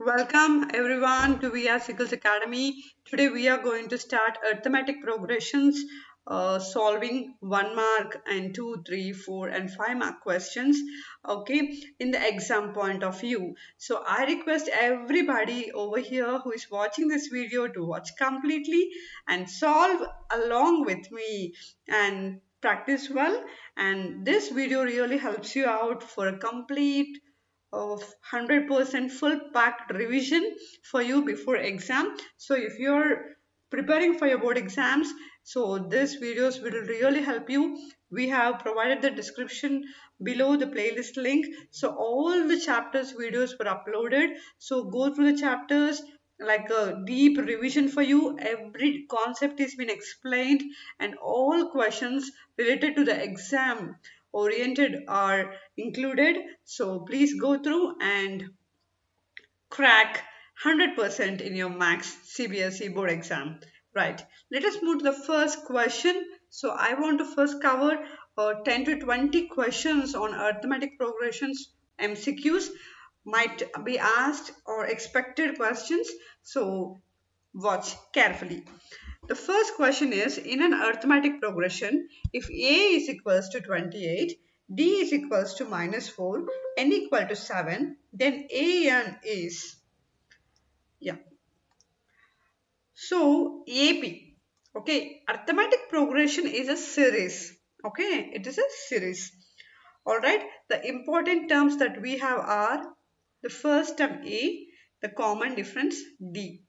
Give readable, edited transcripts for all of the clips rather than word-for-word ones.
welcome everyone to VR Sickles Academy. Today we are going to start arithmetic progressions, solving 1 mark and 2, 3, 4 and 5 mark questions, okay, in the exam point of view. So I request everybody over here who is watching this video to watch completely and solve along with me and practice well. And this video really helps you out for a complete of 100% full packed revision for you before exam. So if you're preparing for your board exams, so this videos will really help you. We have provided the description below the playlist link, so all the chapters videos were uploaded. So go through the chapters like a deep revision for you. Every concept is been explained and all questions related to the exam oriented are included. So please go through and crack 100% in your max CBSE board exam. Right, let us move to the first question. So I want to first cover 10 to 20 questions on arithmetic progressions. MCQs might be asked or expected questions, so watch carefully. The first question is, in an arithmetic progression, if A is equals to 28, D is equals to -4, N equal to 7, then AN is, yeah. So AP, okay, arithmetic progression is a series, okay, it is a series. Alright, the important terms that we have are the first term A, the common difference D.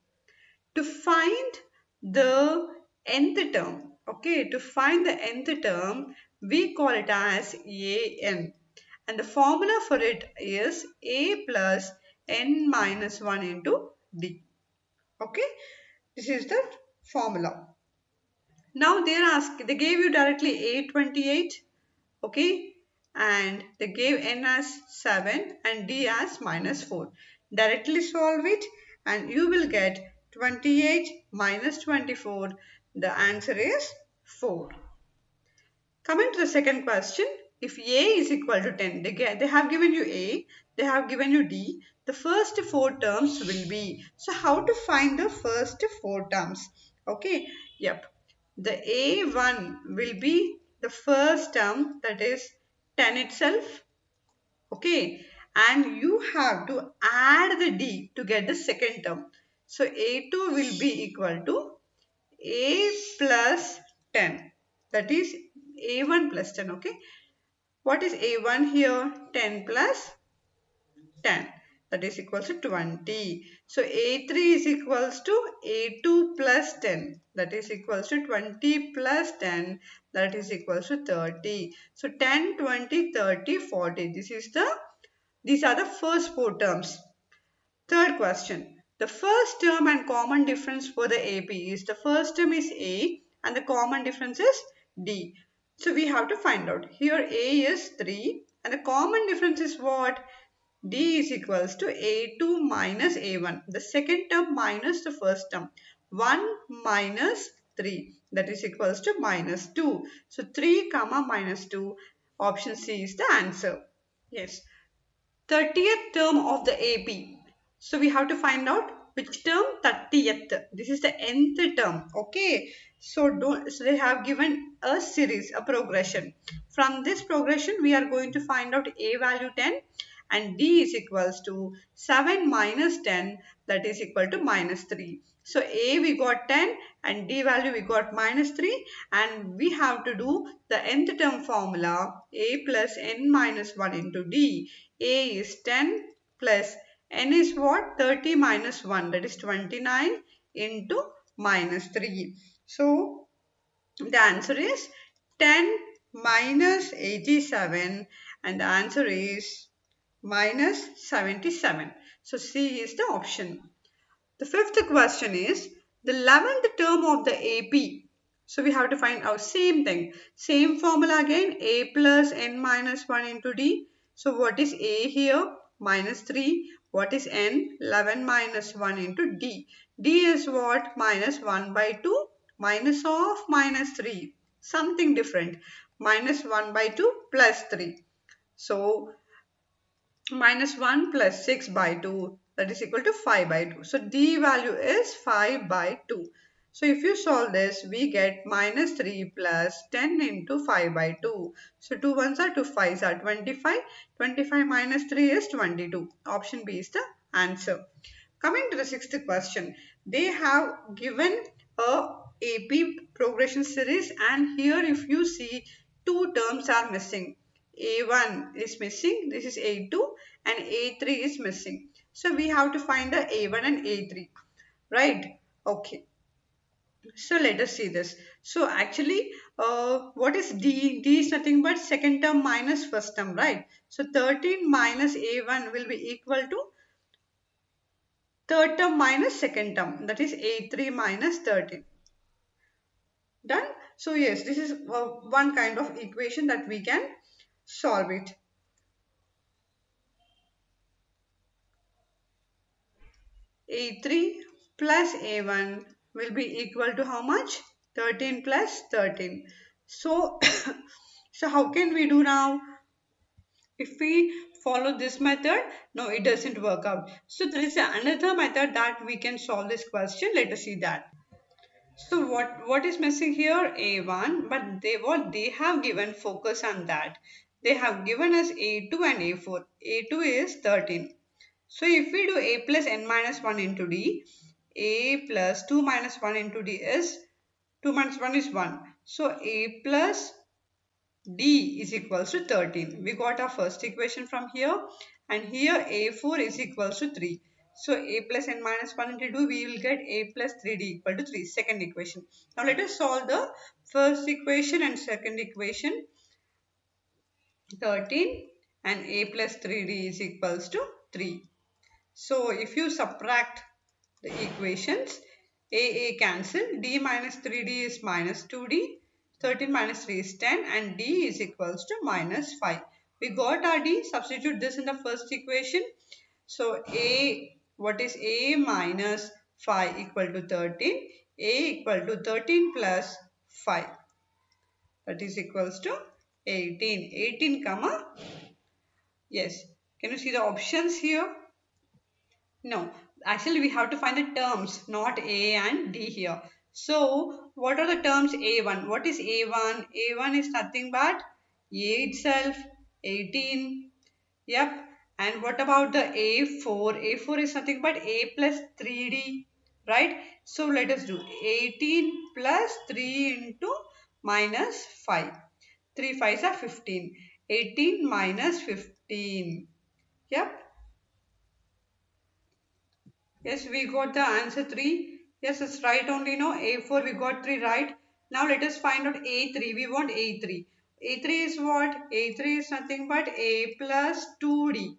To find the nth term, okay, to find the nth term, we call it as an, and the formula for it is a plus n minus 1 into d. Okay, this is the formula. Now they gave you directly a28, okay, and they gave n as 7 and d as -4. Directly solve it and you will get 28 minus 24. The answer is 4. Coming to the second question, if a is equal to 10, they have given you a, they have given you d, the first 4 terms will be. So how to find the first 4 terms? Okay, yep. The a1 will be the first term, that is 10 itself, okay, and you have to add the d to get the second term. So a2 will be equal to a plus 10, that is a1 plus 10, okay. What is a1 here? 10 plus 10, that is equals to 20. So a3 is equals to a2 plus 10, that is equals to 20 plus 10, that is equals to 30. So 10, 20, 30, 40. These are the first 4 terms. Third question. The first term and common difference for the AP is, the first term is A and the common difference is D. So we have to find out. Here A is 3 and the common difference is what? D is equals to A2 minus A1. The second term minus the first term. 1 minus 3, that is equals to -2. So 3 comma -2. Option C is the answer. Yes. 30th term of the AP. So we have to find out which term? 30th. This is the nth term. Okay. So they have given a series, a progression. From this progression, we are going to find out A value 10 and D is equals to 7 minus 10, that is equal to -3. So A we got 10 and D value we got -3, and we have to do the nth term formula, A plus n minus 1 into D. A is 10 plus n is what? 30 minus 1, that is 29 into -3. So the answer is 10 minus 87 and the answer is -77. So C is the option. The fifth question is the 11th term of the AP. So we have to find out same thing. Same formula again, A plus n minus 1 into D. So what is A here? -3. What is n? 11 minus 1 into D. D is what? -1 by 2. Minus of -3. Something different. -1 by 2 plus 3. So -1 plus 6 by 2, that is equal to 5 by 2. So D value is 5 by 2. So if you solve this, we get minus 3 plus 10 into 5 by 2. So 2 ones are 2 5s are 25. 25 minus 3 is 22. Option B is the answer. Coming to the sixth question, they have given a AP progression series, and here if you see two terms are missing. A1 is missing, this is A2, and A3 is missing. So we have to find the A1 and A3, right? Okay. So let us see this. So actually, what is D? D is nothing but second term minus first term, right? So 13 minus A1 will be equal to third term minus second term, that is A3 minus 13. Done? So yes, this is one kind of equation that we can solve it. A3 plus A1 will be equal to how much? 13 plus 13. So, so how can we do now? If we follow this method, no, it doesn't work out. So there is another method that we can solve this question. Let us see that. So what is missing here? A1, but they have given focus on that. They have given us A2 and A4. A2 is 13. So if we do A plus n minus 1 into D, A plus 2 minus 1 into D is 2 minus 1 is 1. So A plus D is equals to 13. We got our first equation from here, and here A4 is equals to 3. So A plus n minus 1 into 2, we will get A plus 3D equal to 3. Second equation. Now let us solve the first equation and second equation. 13 and A plus 3D is equals to 3. So if you subtract the equations, A cancel, D minus 3D is minus 2D, 13 minus 3 is 10, and D is equals to minus 5. We got our D, substitute this in the first equation. So what is A minus 5 equal to 13? A equal to 13 plus 5. That is equals to 18. 18 comma, yes. Can you see the options here? No, actually we have to find the terms, not A and D here. So, what are the terms A1? What is A1? A1 is nothing but A itself, 18. Yep. And what about the A4? A4 is nothing but A plus 3D, right? So, let us do 18 plus 3 into minus 5. 3 5s are 15. 18 minus 15. Yep. Yes, we got the answer 3. Yes, it's right only, no? A4, we got 3 right. Now let us find out A3. We want A3. A3 is what? A3 is nothing but A plus 2D.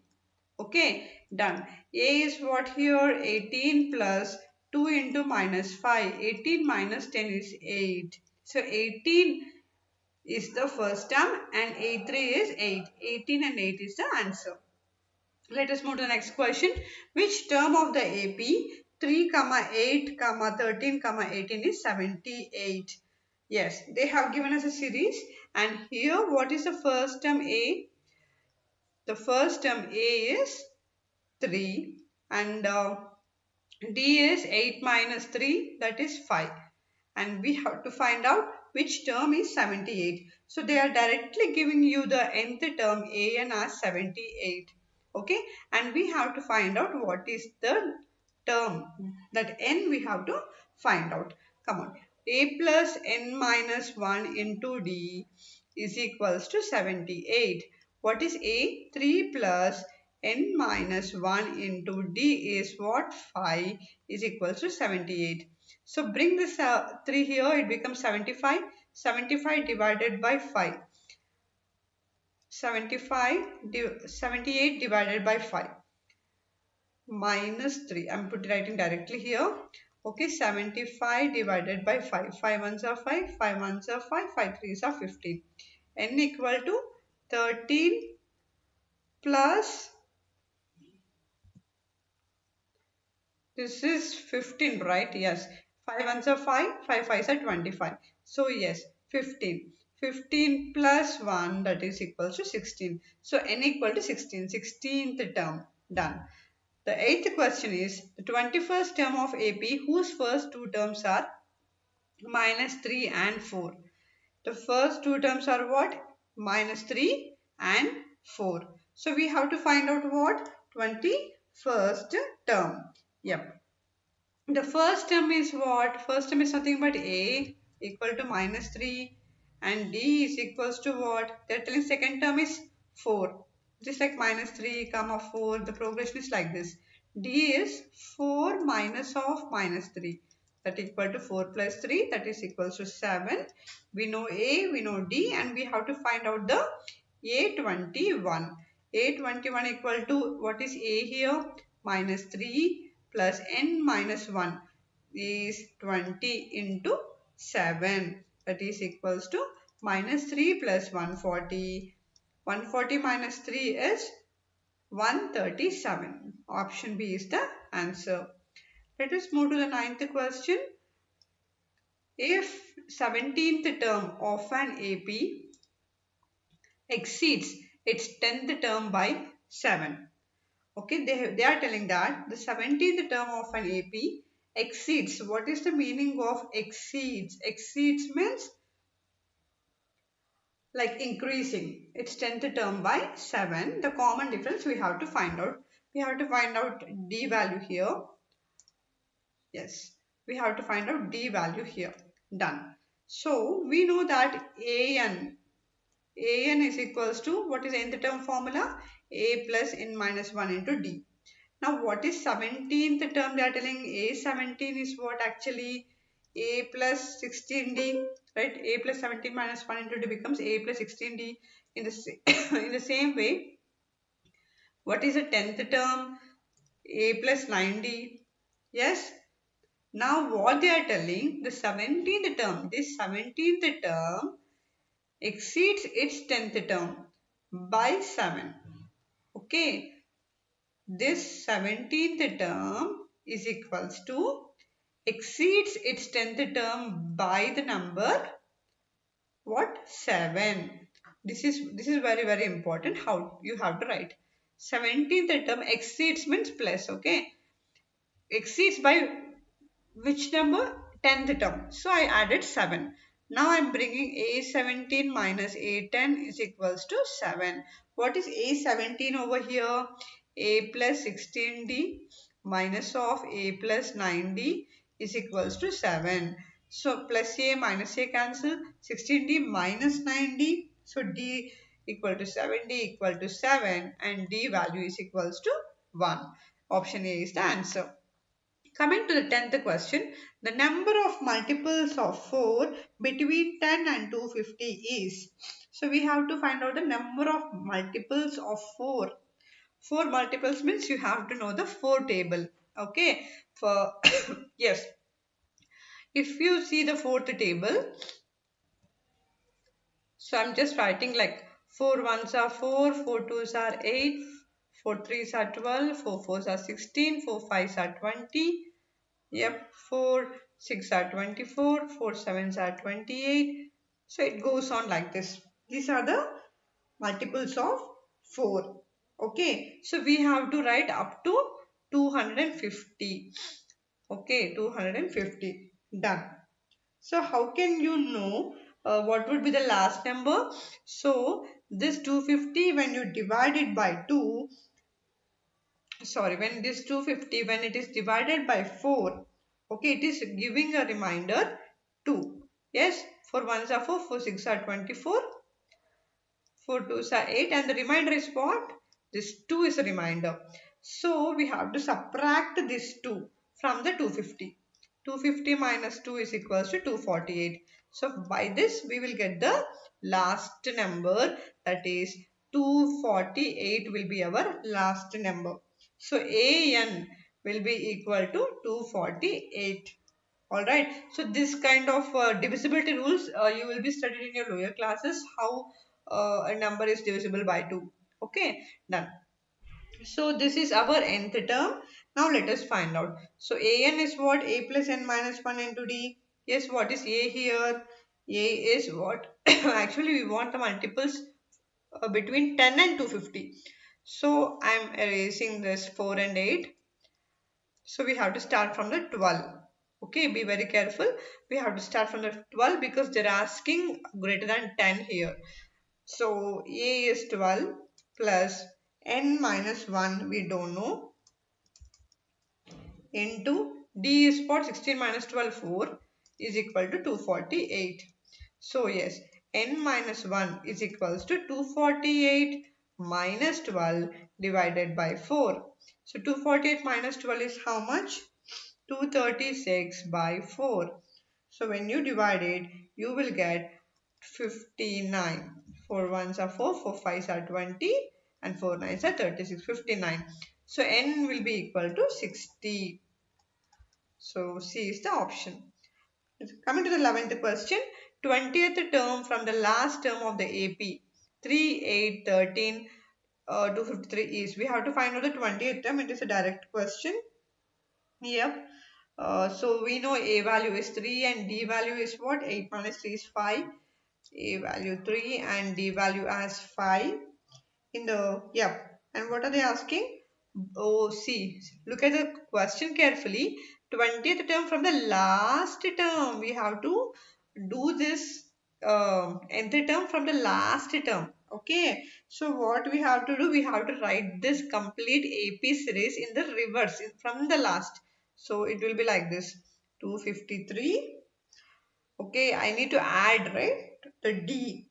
Okay, done. A is what here? 18 plus 2 into minus 5. 18 minus 10 is 8. So 18 is the first term and A3 is 8. 18 and 8 is the answer. Let us move to the next question. Which term of the AP 3, 8, 13, 18 is 78? Yes, they have given us a series, and here what is the first term A? The first term A is 3, and D is 8 minus 3, that is 5. And we have to find out which term is 78. So they are directly giving you the nth term AN as 78. Okay, and we have to find out what is the term, that n we have to find out. Come on, A plus n minus 1 into D is equals to 78. What is A? 3 plus n minus 1 into D is what? 5 is equals to 78. So bring this 3 here, it becomes 75. 75 divided by 5. 78 divided by 5 minus 3. I'm writing directly here. Okay, 75 divided by 5. 5 ones are 5, 5 ones are 5, 5 threes are 15. N equal to 13 plus, this is 15, right? Yes. 5 ones are 5, 5 fives are 25. So yes, 15. 15 plus 1, that is equal to 16. So n equal to 16. 16th term. Done. The eighth question is the 21st term of AP whose first two terms are minus 3 and 4. The first two terms are what? Minus 3 and 4. So we have to find out what? 21st term. Yep. The first term is what? First term is nothing but A equal to minus 3 and D is equals to what? They're telling second term is 4. Just like minus 3 comma 4. The progression is like this. D is 4 minus of minus 3. That equal to 4 plus 3. That is equals to 7. We know A, we know D and we have to find out the A21. A21 equal to what is A here? Minus 3 plus n minus 1 is 20 into 7. That is equals to minus 3 plus 140. 140 minus 3 is 137. Option B is the answer. Let us move to the ninth question. If 17th term of an AP exceeds its 10th term by 7. Okay, they are telling that the 17th term of an AP exceeds. What is the meaning of exceeds? Exceeds means like increasing its 10th term by 7. The common difference we have to find out. We have to find out D value here. Yes, we have to find out D value here. Done. So we know that AN is equals to what is nth term formula? A plus n minus 1 into D. Now what is 17th term? They are telling A17 is what actually? A plus 16D, right? A plus 17 minus 1 into D becomes A plus 16D. In the, in the same way, what is the 10th term? A plus 9D. Yes. Now what they are telling, the 17th term, this 17th term exceeds its 10th term by 7. Okay. This 17th term is equals to exceeds its 10th term by the number what? 7. This is very important. How you have to write. 17th term exceeds means plus. Okay. Exceeds by which number? 10th term. So I added 7. Now I am bringing A17 minus A10 is equals to 7. What is A17 over here? A plus 16D minus of A plus 9D is equals to 7. So plus A minus A cancel. 16D minus 9D. So D equal to 7. D equal to 7 and D value is equals to 1. Option A is the answer. Coming to the 10th question, the number of multiples of 4 between 10 and 250 is. So we have to find out the number of multiples of 4. 4 multiples means you have to know the 4 table. Okay. For yes. If you see the 4th table, so I'm just writing like 4 ones are 4, 4 twos are 8, 4 threes are 12, 4 fours are 16, 4 fives are 20. Yep, 4 6 are 24, 4 sevens are 28. So it goes on like this. These are the multiples of 4. Okay, so we have to write up to 250. Okay, 250. Done. So how can you know what would be the last number? So this 250 when you divide it by 2, sorry, when this 250 when it is divided by 4, okay, it is giving a reminder 2. Yes, 4 ones are 4, 4 6 are 24, 4 twos are 8 and the remainder is what? This 2 is a reminder. So we have to subtract this 2 from the 250. 250 minus 2 is equals to 248. So by this we will get the last number, that is 248 will be our last number. So AN will be equal to 248. Alright, so this kind of divisibility rules you will be studied in your lower classes, how a number is divisible by 2. Okay, done. So this is our nth term. Now let us find out. So an is what? A plus n minus 1 into d. Yes, what is a here? A is what? Actually we want the multiples between 10 and 250. So I'm erasing this 4 and 8. So we have to start from the 12. Okay, be very careful. We have to start from the 12 because they're asking greater than 10 here. So A is 12 plus n minus 1 we don't know into D is what, 16 minus 12 4 is equal to 248. So yes, n minus 1 is equals to 248 minus 12 divided by 4. So 248 minus 12 is how much? 236 by 4. So when you divide it, you will get 59. 4 ones are 4, 4 fives are 20, and 4 nines are 36, 59. So n will be equal to 60. So C is the option. Coming to the 11th question, 20th term from the last term of the AP, 3, 8, 13, 253 is. We have to find out the 20th term. It is a direct question. Yep. So we know A value is 3 and D value is what? 8 minus 3 is 5. A value 3 and D value as 5. In the, yep. And what are they asking? Oh, see, look at the question carefully. 20th term from the last term. We have to do this nth term from the last term. Okay. So what we have to do? We have to write this complete AP series in the reverse from the last. So it will be like this. 253. Okay, I need to add, right, the D.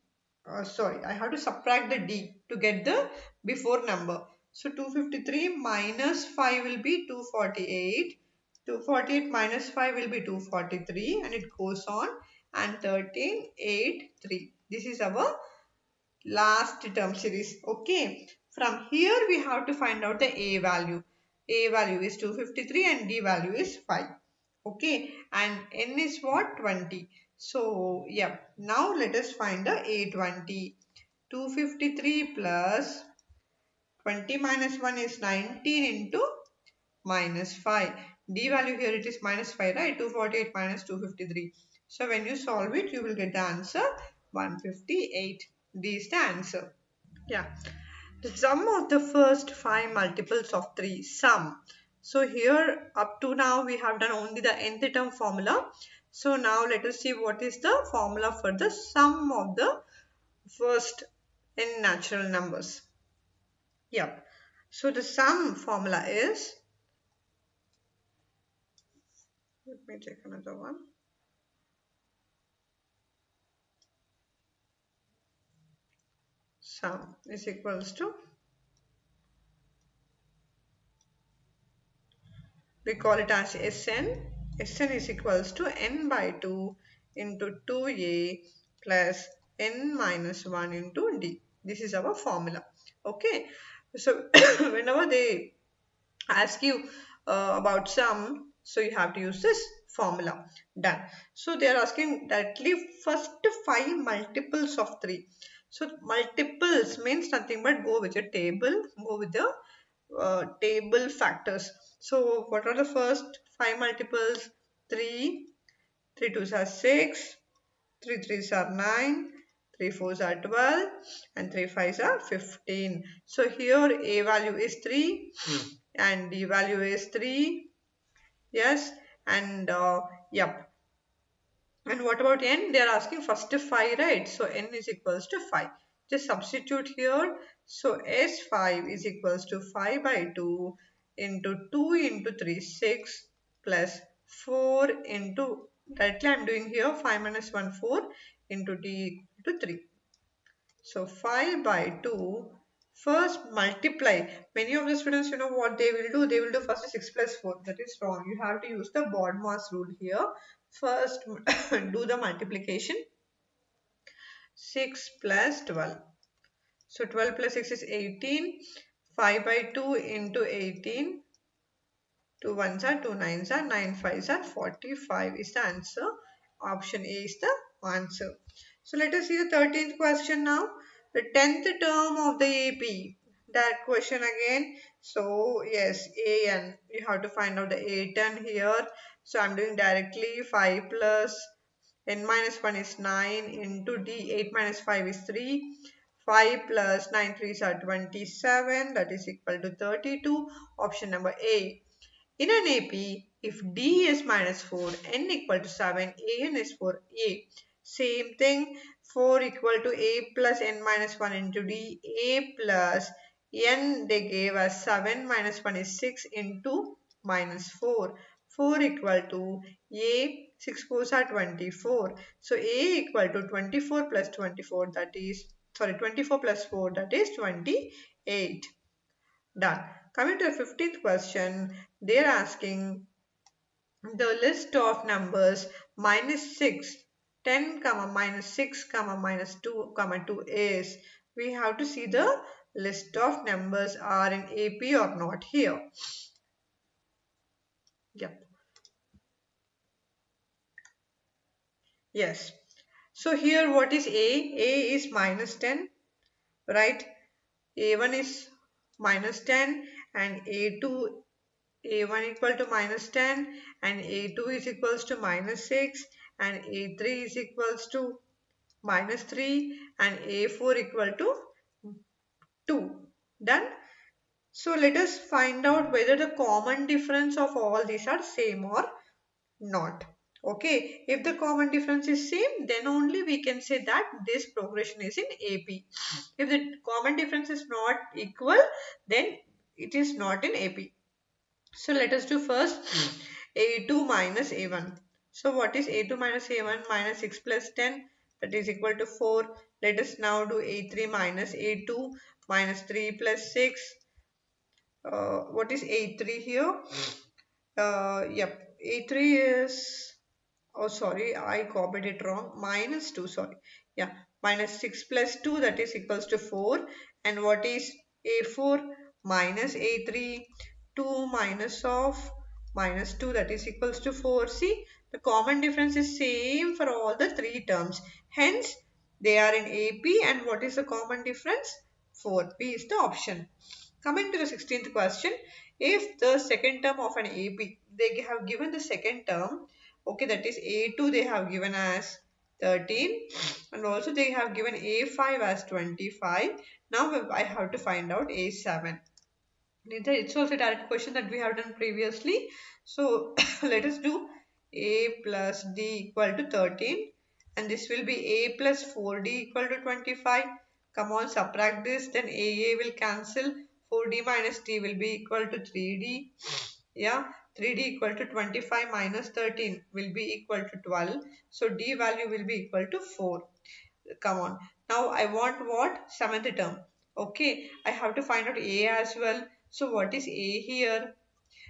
Sorry, I have to subtract the D to get the before number. So 253 minus 5 will be 248. 248 minus 5 will be 243 and it goes on, and 13, 8, 3. This is our last term series. Okay, from here we have to find out the A value. A value is 253 and D value is 5. Okay, and N is what? 20. So yeah, now let us find the A20. 253 plus 20 minus 1 is 19 into minus 5. D value here it is minus 5, right? 248 minus 253. So when you solve it, you will get the answer 158. D is the answer. Yeah. The sum of the first 5 multiples of 3. Sum. So here up to now we have done only the nth term formula. So now let us see what is the formula for the sum of the first n natural numbers. Yeah. So the sum formula is, let me take another one. Sum is equals to, we call it as Sn. Sn is equals to n by 2 into 2a plus n minus 1 into d. This is our formula. Okay. So whenever they ask you about sum, so you have to use this formula. Done. So they are asking directly first 5 multiples of 3. So multiples means nothing but go with your table, go with the table factors. So what are the first 5 multiples? 3, 3 2s are 6, 3 3s are 9, 3 4s are 12, and 3 5s are 15. So here A value is 3 and D value is 3. Yes, and yep. And what about n? They are asking first 5, right? So n is equals to 5. Just substitute here. So S5 is equals to 5 by 2 into 2 into 3, 6 plus 4 into, directly I am doing here 5 minus 1, 4 into D to 3. So 5 by 2, first multiply. Many of the students, you know what they will do? They will do first 6 plus 4. That is wrong. You have to use the BODMAS rule here. First do the multiplication. 6 plus 12. So 12 plus 6 is 18. 5 by 2 into 18. 2 ones are 2 nines are 9 fives are 45 is the answer. Option A is the answer. So let us see the 13th question now. The 10th term of the AP. That question again. So yes, AN. You have to find out the A10 here. So I'm doing directly 5 plus n minus 1 is 9 into D. 8 minus 5 is 3. 5 plus 9 threes are 27, that is equal to 32. Option number A. In an AP, if D is minus 4, N equal to 7, AN is 4A. Same thing, 4 equal to A plus N minus 1 into D. A plus N they gave us 7 minus 1 is 6 into minus 4. 4 equal to A, 6 4s are 24. So A equal to 24 plus 24, that is, sorry, 24 plus 4, that is 28. Done. Coming to the 15th question, they are asking the list of numbers minus 6, 10, comma, minus 6, comma, minus 2, comma, 2 is. We have to see the list of numbers are in AP or not here. Yep. Yes. So here what is A? A is minus 10, right? A1 is minus 10 and A2, A1 equal to minus 10 and A2 is equals to minus 6 and A3 is equals to minus 3 and A4 equal to 2. Done. So let us find out whether the common difference of all these are same or not. Okay, if the common difference is same, then only we can say that this progression is in AP. If the common difference is not equal, then it is not in AP. So let us do first A2 minus A1. So what is A2 minus A1? Minus 6 plus 10, that is equal to 4. Let us now do A3 minus A2 minus 3 plus 6. What is A3 here? Yep, A3 is, oh sorry, I copied it wrong. Minus 2, sorry. Yeah, minus 6 plus 2, that is equals to 4. And what is A4? Minus A3, 2 minus of minus 2, that is equals to 4. See, the common difference is same for all the three terms. Hence, they are in AP, and what is the common difference? 4. B is the option. Coming to the 16th question, if the second term of an AP, they have given the second term, okay, that is A2 they have given as 13 and also they have given A5 as 25. Now I have to find out A7. It's also a direct question that we have done previously. So let us do A plus D equal to 13 and this will be A plus 4D equal to 25. Come on, subtract this, then AA will cancel. 4D minus D will be equal to 3D. Yeah, 3D equal to 25 minus 13 will be equal to 12. So D value will be equal to 4. Come on. Now I want what? Seventh term. Okay, I have to find out A as well. So what is A here?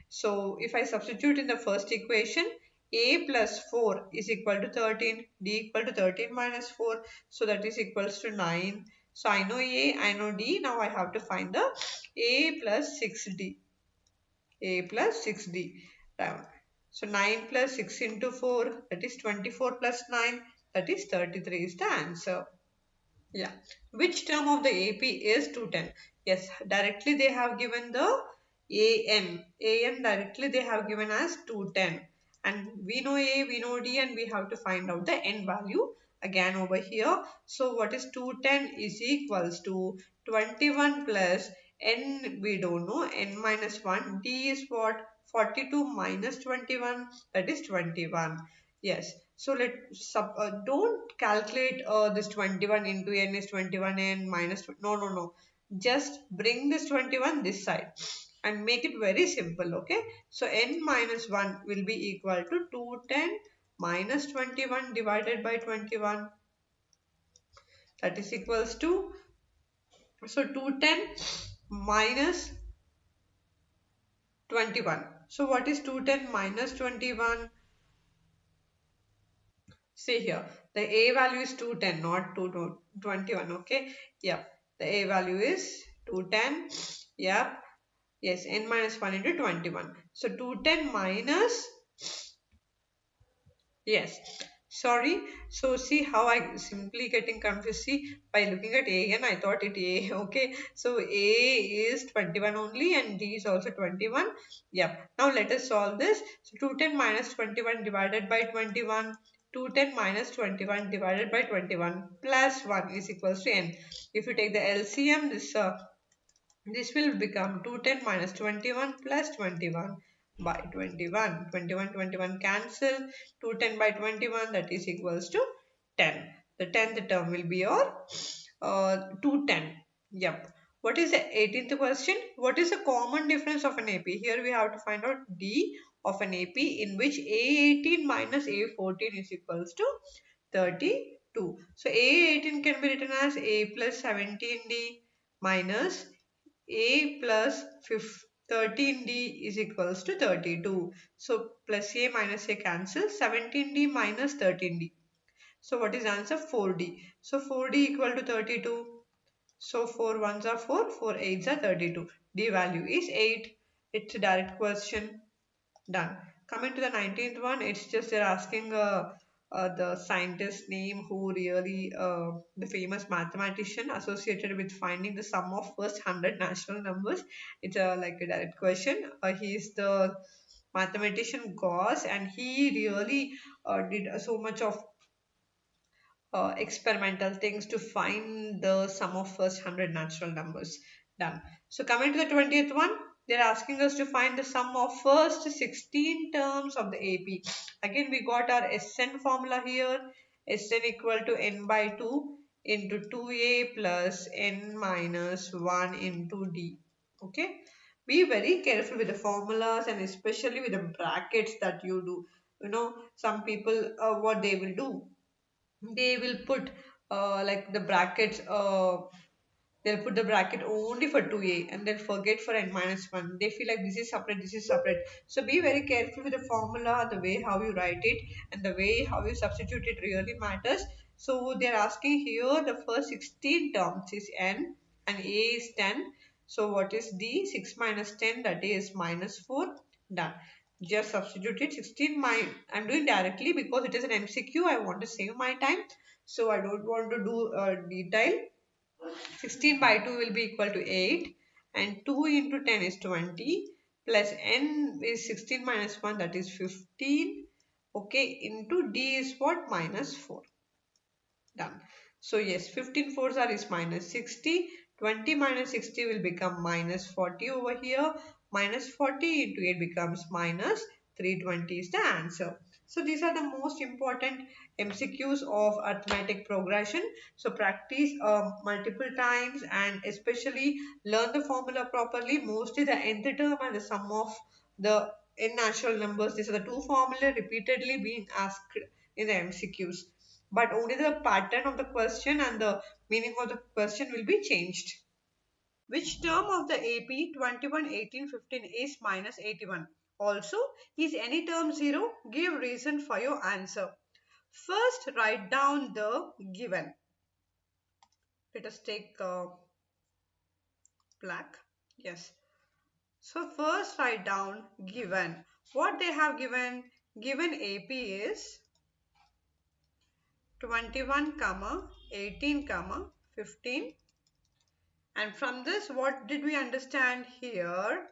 So if I substitute in the first equation, A plus 4 is equal to 13, D equal to 13 minus 4, so that is equals to 9. So I know A, I know D, now I have to find the A plus 6D. A plus 6D. Down. So 9 plus 6 into 4, that is 24 plus 9, that is 33 is the answer. Yeah. Which term of the AP is 210? Yes, directly they have given the AN. AN directly they have given as 210. And we know A, we know D, and we have to find out the N value again over here. So what is 210 is equals to 21 plus N, we don't know, N minus 1. D is what? 42 minus 21, that is 21. Yes. So don't calculate this 21 into n is 21 n minus no. Just bring this 21 this side and make it very simple. Okay. So n minus 1 will be equal to 210 minus 21 divided by 21. That is equals to, so 210 minus 21. So what is 210 minus 21? See here, the A value is 210, not 221. Okay. Yeah. The A value is 210. Yeah. Yes. N minus 1 into 21. So 210 minus. Yes. Sorry. So see how I simply getting confused. See, by looking at A and I thought it A. Okay. So A is 21 only and D is also 21. Yeah. Now let us solve this. So 210 minus 21 divided by 21. 210 minus 21 divided by 21 plus 1 is equals to n. If you take the LCM, this will become 210 minus 21 plus 21 by 21. 21 cancel. 210 by 21, that is equals to 10. The 10th term will be your 210. Yep. What is the 18th question? What is the common difference of an AP? Here we have to find out D of an AP in which A18 minus A14 is equals to 32. So A18 can be written as A plus 17D minus a plus 13d is equals to 32. So plus a minus a cancels. 17d minus 13d. So what is answer? 4d. So 4d equal to 32. So 4 ones are 4, 4 eights are 32. D value is 8. It's a direct question. Done. Coming to the 19th one, it's just they're asking the scientist name who really, the famous mathematician associated with finding the sum of first 100 natural numbers. It's like a direct question. He's the mathematician Gauss, and he really did so much of experimental things to find the sum of first 100 natural numbers. Done. So coming to the 20th one, they're asking us to find the sum of first 16 terms of the AP. Again, we got our Sn formula here. Sn equal to n by 2 into 2a plus n minus 1 into d. Okay. Be very careful with the formulas and especially with the brackets that you do. Some people, what they will do, they will put like the brackets, they'll put the bracket only for 2a and they'll forget for n minus 1. They feel like this is separate, this is separate. So be very careful with the formula, the way how you write it and the way how you substitute it really matters. So they're asking here the first 16 terms is n and a is 10. So what is d? 6 minus 10, that is minus 4. Done. Just substitute it. 16 I'm doing directly because it is an MCQ. I want to save my time. So I don't want to do detail. 16 by 2 will be equal to 8 and 2 into 10 is 20 plus n is 16 minus 1, that is 15. Okay, into d is what? Minus 4. Done. So yes, 15 fours are is minus 60. 20 minus 60 will become minus 40 over here. Minus 40 into 8 becomes minus 320 is the answer. So these are the most important MCQs of arithmetic progression. So practice multiple times and especially learn the formula properly. Mostly the nth term and the sum of the n natural numbers. These are the two formulae repeatedly being asked in the MCQs, but only the pattern of the question and the meaning of the question will be changed. Which term of the AP 21, 18, 15 is minus 81? Also, is any term 0? Give reason for your answer. First, write down the given. Let us take black. Yes. So first write down given. What they have given? Given AP is 21, 18, 15. And from this, what did we understand here?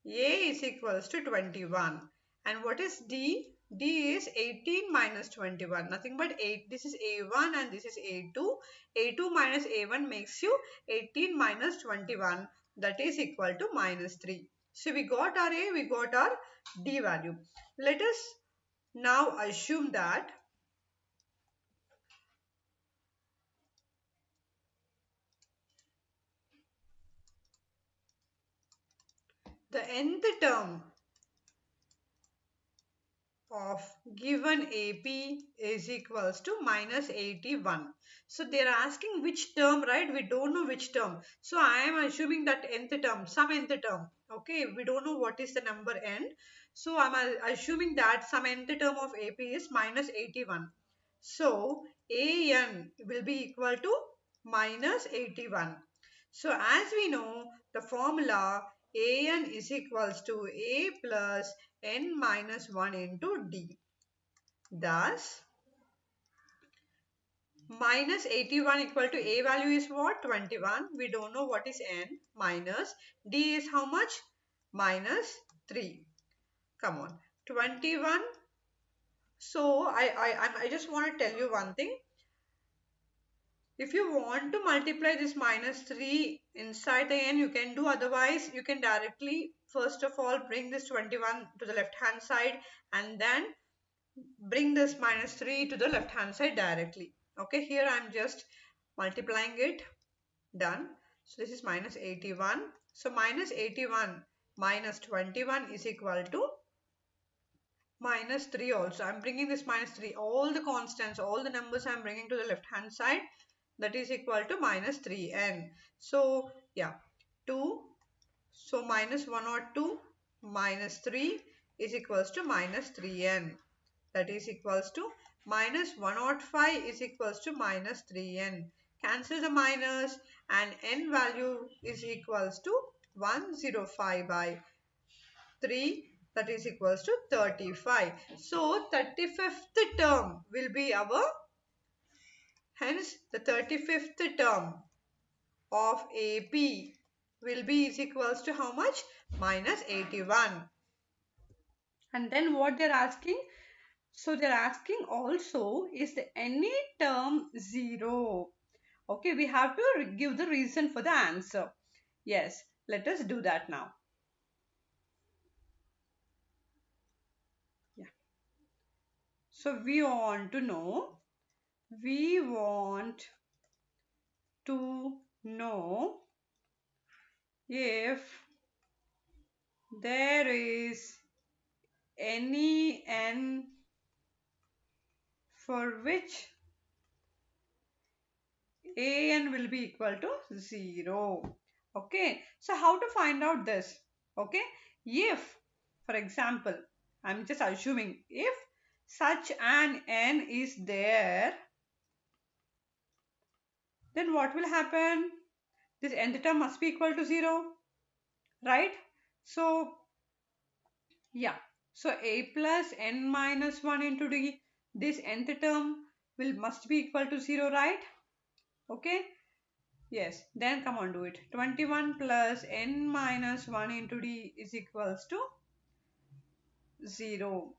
A is equals to 21. And what is D? D is 18 minus 21. Nothing but 8. This is A1 and this is A2. A2 minus A1 makes you 18 minus 21. That is equal to minus 3. So we got our A, we got our D value. Let us now assume that the nth term of given AP is equals to minus 81. So they are asking which term, right? We don't know which term. So I am assuming that nth term, some nth term. Okay, we don't know what is the number n. So I am assuming that some nth term of AP is minus 81. So AN will be equal to minus 81. So as we know, the formula AN is equals to A plus n minus 1 into D. Thus, minus 81 equal to A value is what? 21. We don't know what is n. Minus D is how much? Minus 3. Come on. 21. So I just want to tell you one thing. If you want to multiply this minus 3 inside the n, you can do. Otherwise, you can directly, first of all, bring this 21 to the left hand side and then bring this minus 3 to the left hand side directly. Okay, here I'm just multiplying it. Done. So this is minus 81. So minus 81 minus 21 is equal to minus 3 also. I'm bringing this minus 3. All the constants, all the numbers I'm bringing to the left hand side. That is equal to minus 3n. So yeah, 2. So minus 102 minus 3 is equals to minus 3n. That is equals to minus 105 is equals to minus 3n. Cancel the minus and n value is equals to 105 by 3, that is equals to 35. So 35th term will be our, hence the 35th term of AP will be is equals to how much? Minus 81. And then what they're asking? So they're asking also, is the any term 0? Okay, we have to give the reason for the answer. Yes, let us do that now. Yeah. So we want to know if there is any n for which an will be equal to 0. Okay, so how to find out this? Okay, if, for example, I'm just assuming if such an n is there, then what will happen? This nth term must be equal to 0, right? So yeah, so a plus n minus 1 into d, this nth term will must be equal to 0, right? Okay, yes, then come on, do it. 21 plus n minus 1 into d is equals to 0.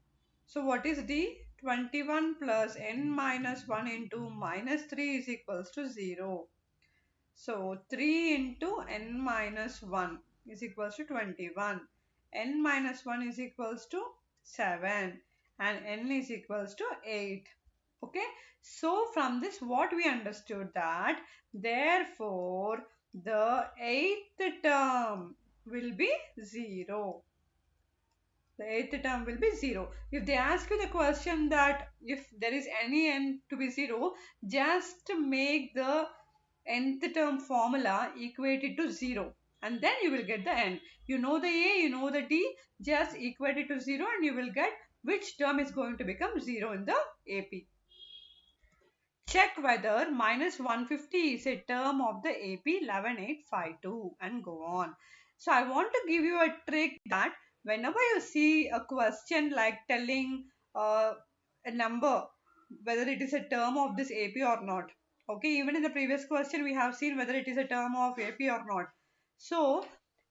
So what is d? 21 plus n minus 1 into minus 3 is equals to 0. So 3 into n minus 1 is equals to 21. N minus 1 is equals to 7 and n is equals to 8. Okay, so from this what we understood that therefore the eighth term will be 0. The eighth term will be 0. If they ask you the question that if there is any n to be 0, just make the nth term formula equated to 0 and then you will get the n. You know the a, you know the d, just equate it to 0 and you will get which term is going to become 0 in the AP. Check whether minus 150 is a term of the AP 11852 and go on. So I want to give you a trick that whenever you see a question like telling a number, whether it is a term of this AP or not. Okay, even in the previous question we have seen whether it is a term of AP or not. So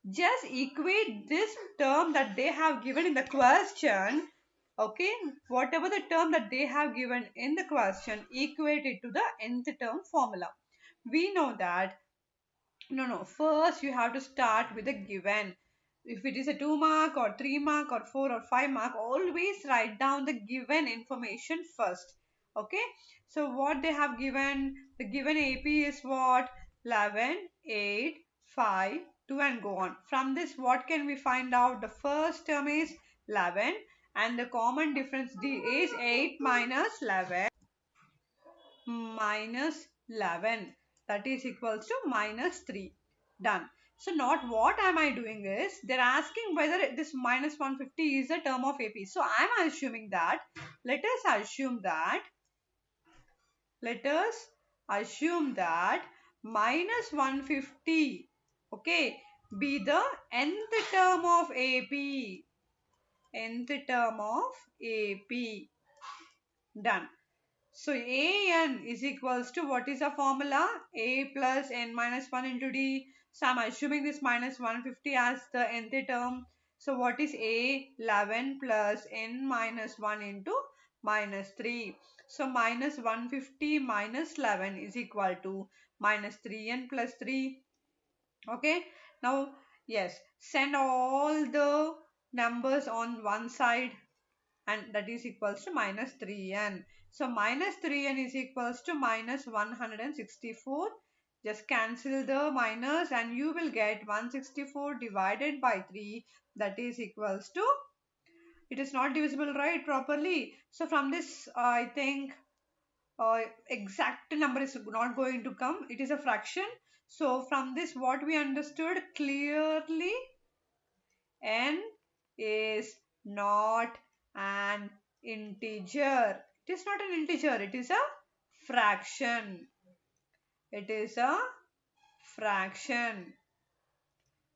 just equate this term that they have given in the question. Okay, whatever the term that they have given in the question, equate it to the nth term formula. We know that, no, first you have to start with the given. If it is a 2 mark or 3 mark or 4 or 5 mark, always write down the given information first. Okay, so what they have given, the given AP is what? 11, 8, 5, 2 and go on. From this what can we find out? The first term is 11 and the common difference D is 8 minus 11 minus 11, that is equals to minus 3. Done. So not what am I doing is they're asking whether this minus 150 is a term of AP. So I'm assuming that, let us assume that minus 150, okay, be the nth term of AP. Nth term of AP. Done. So an is equals to, what is the formula? A plus n minus 1 into d. So I'm assuming this minus 150 as the nth term. So what is a? 11 plus n minus 1 into minus 3. So minus 150 minus 11 is equal to minus 3n plus 3. Okay. Now, yes, send all the numbers on one side, and that is equals to minus 3n. So minus 3n is equals to minus 164. Just cancel the minus and you will get 164 divided by 3, that is equals to, it is not divisible right properly. So from this I think exact number is not going to come, it is a fraction. So from this what we understood clearly, n is not an integer. It is not an integer, it is a fraction. It is a fraction.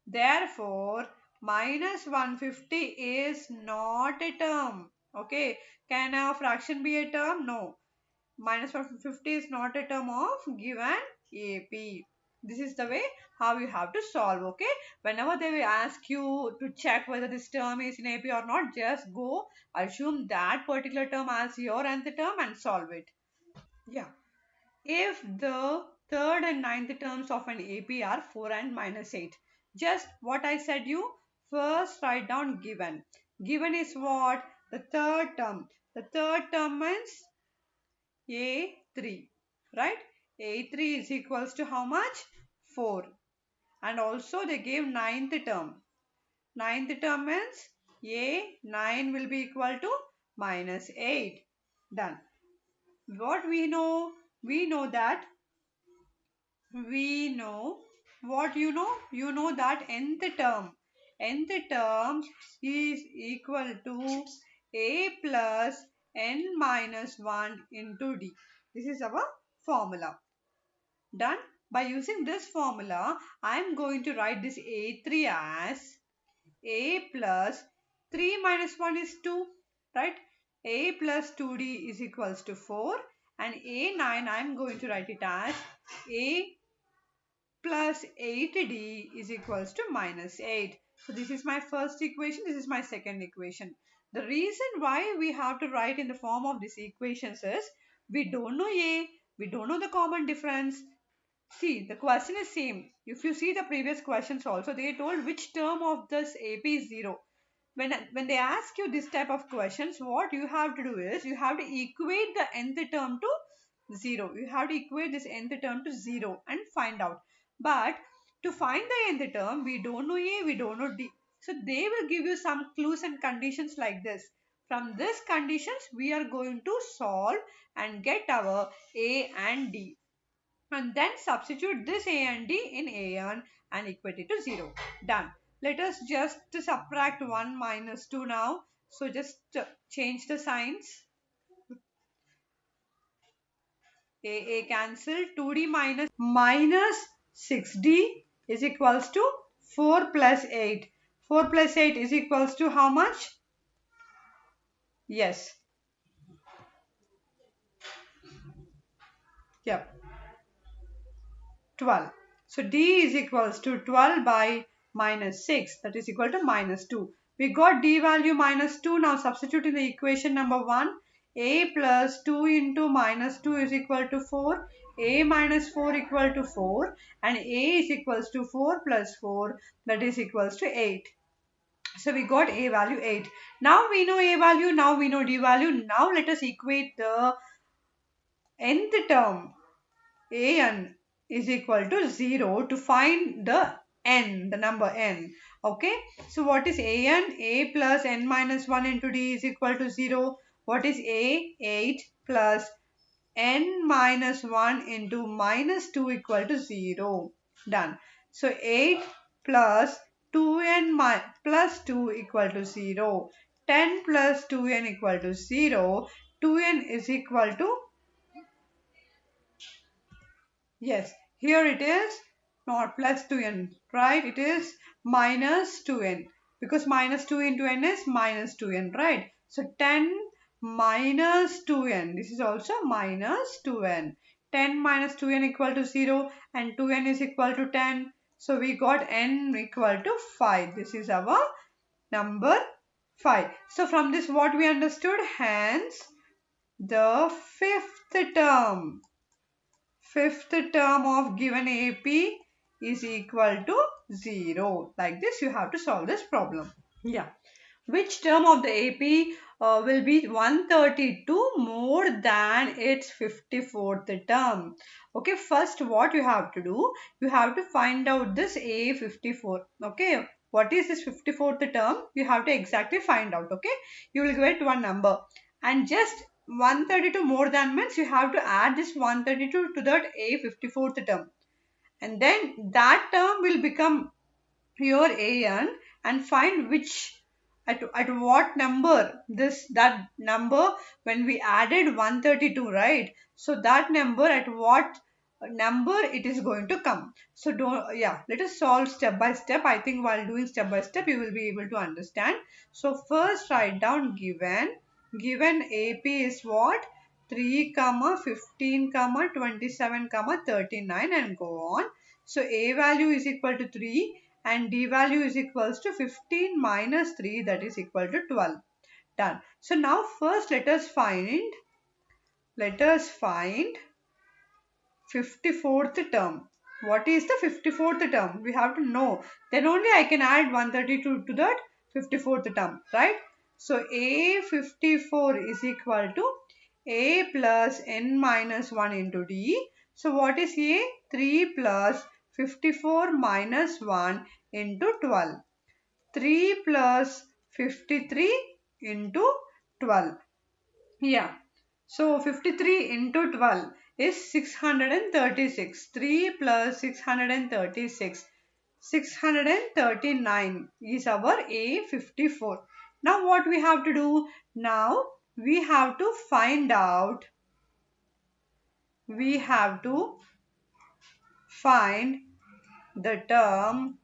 Therefore, minus 150 is not a term. Okay. Can a fraction be a term? No. Minus 150 is not a term of given AP. This is the way how you have to solve. Okay. Whenever they will ask you to check whether this term is in AP or not, just go assume that particular term as your nth term and solve it. Yeah. If the third and ninth terms of an AP are 4 and minus 8, just what I said you, first write down given. Given is what? The third term. The third term means A3, right? A3 is equals to how much? 4. And also they gave ninth term. Ninth term means A9 will be equal to minus 8. Done. What we know? We know that we know what you know that nth term is equal to a plus n minus 1 into d. This is our formula. Done. By using this formula I am going to write this a3 as a plus 3 minus 1 is 2, right? A plus 2d is equals to 4, and a9 I am going to write it as a plus 8d is equals to minus 8. So this is my first equation, this is my second equation. The reason why we have to write in the form of these equations is we don't know a, we don't know the common difference. See, the question is same. If you see the previous questions also, they told which term of this AP is 0. When they ask you this type of questions, what you have to do is you have to equate the nth term to 0. You have to equate this nth term to 0 and find out. But to find the nth term, we don't know A, we don't know D. So they will give you some clues and conditions like this. From these conditions, we are going to solve and get our A and D. And then substitute this A and D in A1 and equate it to 0. Done. Let us just subtract 1 minus 2 now. So just change the signs. A cancel. 2D minus 6D is equals to 4 plus 8. 4 plus 8 is equals to how much? Yes. Yep. 12. So D is equals to 12 by minus 6, that is equal to minus 2. We got D value minus 2. Now substitute in the equation number 1. A plus 2 into minus 2 is equal to 4. A minus 4 equal to 4. And A is equals to 4 plus 4, that is equals to 8. So we got A value 8. Now we know A value, now we know D value. Now let us equate the nth term an is equal to 0 to find the n, the number n. Okay. So what is an? A plus n minus 1 into d is equal to 0. What is a? 8 plus n minus 1 into minus 2 equal to 0. Done. So 8 plus 2n plus 2 equal to 0. 10 plus 2n equal to 0. 2n is equal to, yes, here it is not plus 2n, right? It is minus 2n because minus 2 into n is minus 2n, right? So 10 minus 2n, this is also minus 2n. 10 minus 2n equal to 0 and 2n is equal to 10. So we got n equal to 5. This is our number 5. So from this what we understood? Hence the fifth term of given AP is equal to 0. Like this, you have to solve this problem. Yeah. Which term of the AP will be 132 more than its 54th term? Okay, first what you have to do, you have to find out this A54. Okay, what is this 54th term? You have to exactly find out. Okay, you will get one number, and just 132 more than means you have to add this 132 to that A54th term, and then that term will become your an, and find which at what number this that number, when we added 132, right? So that number, at what number it is going to come. So don't, yeah, let us solve step by step. I think while doing step by step you will be able to understand. So first write down given AP is what? 3 comma 15 comma 27 comma 39 and go on. So A value is equal to 3 and D value is equals to 15 minus 3, that is equal to 12. Done. So now first let us find 54th term. What is the 54th term? We have to know. Then only I can add 132 to that 54th term, right? So A54 is equal to A plus n minus 1 into D. So what is A? 3 plus 54 minus 1 into 12. 3 plus 53 into 12. Yeah. So 53 into 12 is 636. 3 plus 636. 639 is our A54. Now what we have to do? Now we have to find out. We have to find the term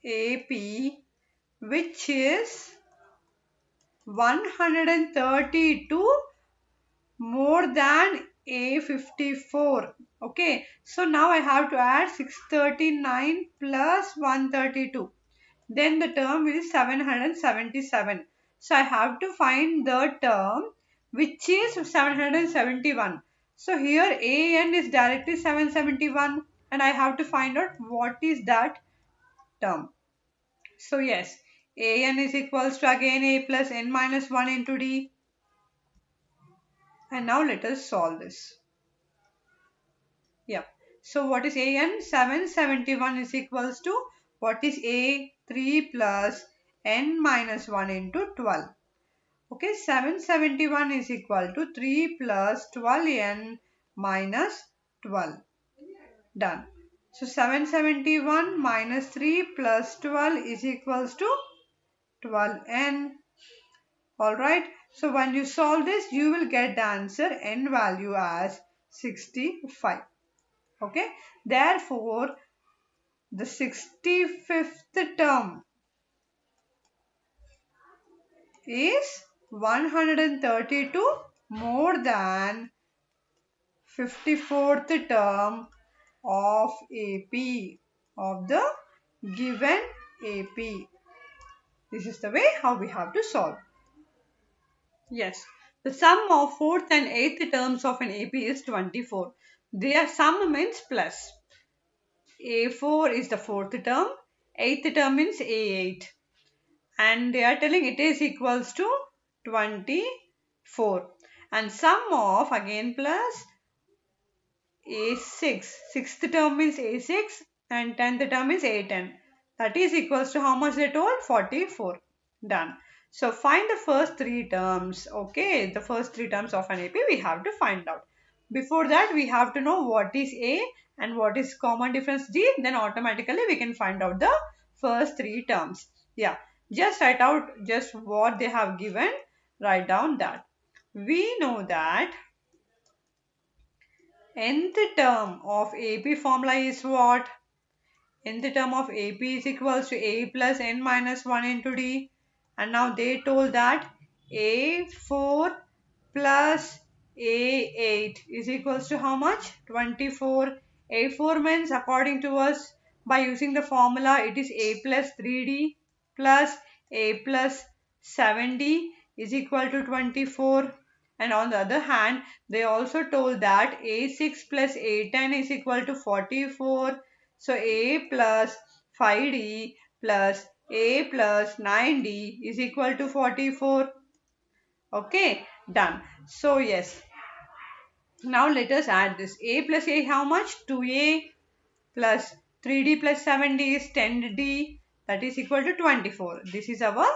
AP which is 132 more than A54. Okay, so now I have to add 639 plus 132. Then the term is 777. So I have to find the term which is 771. So here AN is directly 771 and I have to find out what is that term. So yes, AN is equals to again A plus n minus 1 into D. And now let us solve this. Yeah. So what is AN? 771 is equals to what is A? 3 plus n minus 1 into 12. Okay, 771 is equal to 3 plus 12n minus 12. Done. So 771 minus 3 plus 12 is equals to 12n. Alright, so when you solve this, you will get the answer n value as 65. Okay, therefore, the 65th term is 132 more than 54th term of AP, of the given AP. This is the way how we have to solve. Yes, the sum of 4th and 8th terms of an AP is 24. Their sum means plus. A4 is the 4th term, 8th term means A8. And they are telling it is equals to 24. And sum of again plus A6. 6th term means A6 and 10th term is A10. That is equals to how much they told? 44. Done. So find the first three terms. Okay, the first three terms of an AP we have to find out. Before that we have to know what is A and what is common difference D. Then automatically we can find out the first three terms. Yeah, just write out just what they have given. Write down that. We know that nth term of AP formula is what? Nth term of AP is equals to A plus n minus 1 into D. And now they told that A4 plus A8 is equals to how much? 24. A4 means according to us by using the formula it is A plus 3D plus A plus 7D is equal to 24. And on the other hand, they also told that A6 plus A10 is equal to 44. So A plus 5D plus A plus 9D is equal to 44. Okay, done. So yes, now let us add this. A plus A how much? 2A plus 3D plus 7D is 10D, that is equal to 24. This is our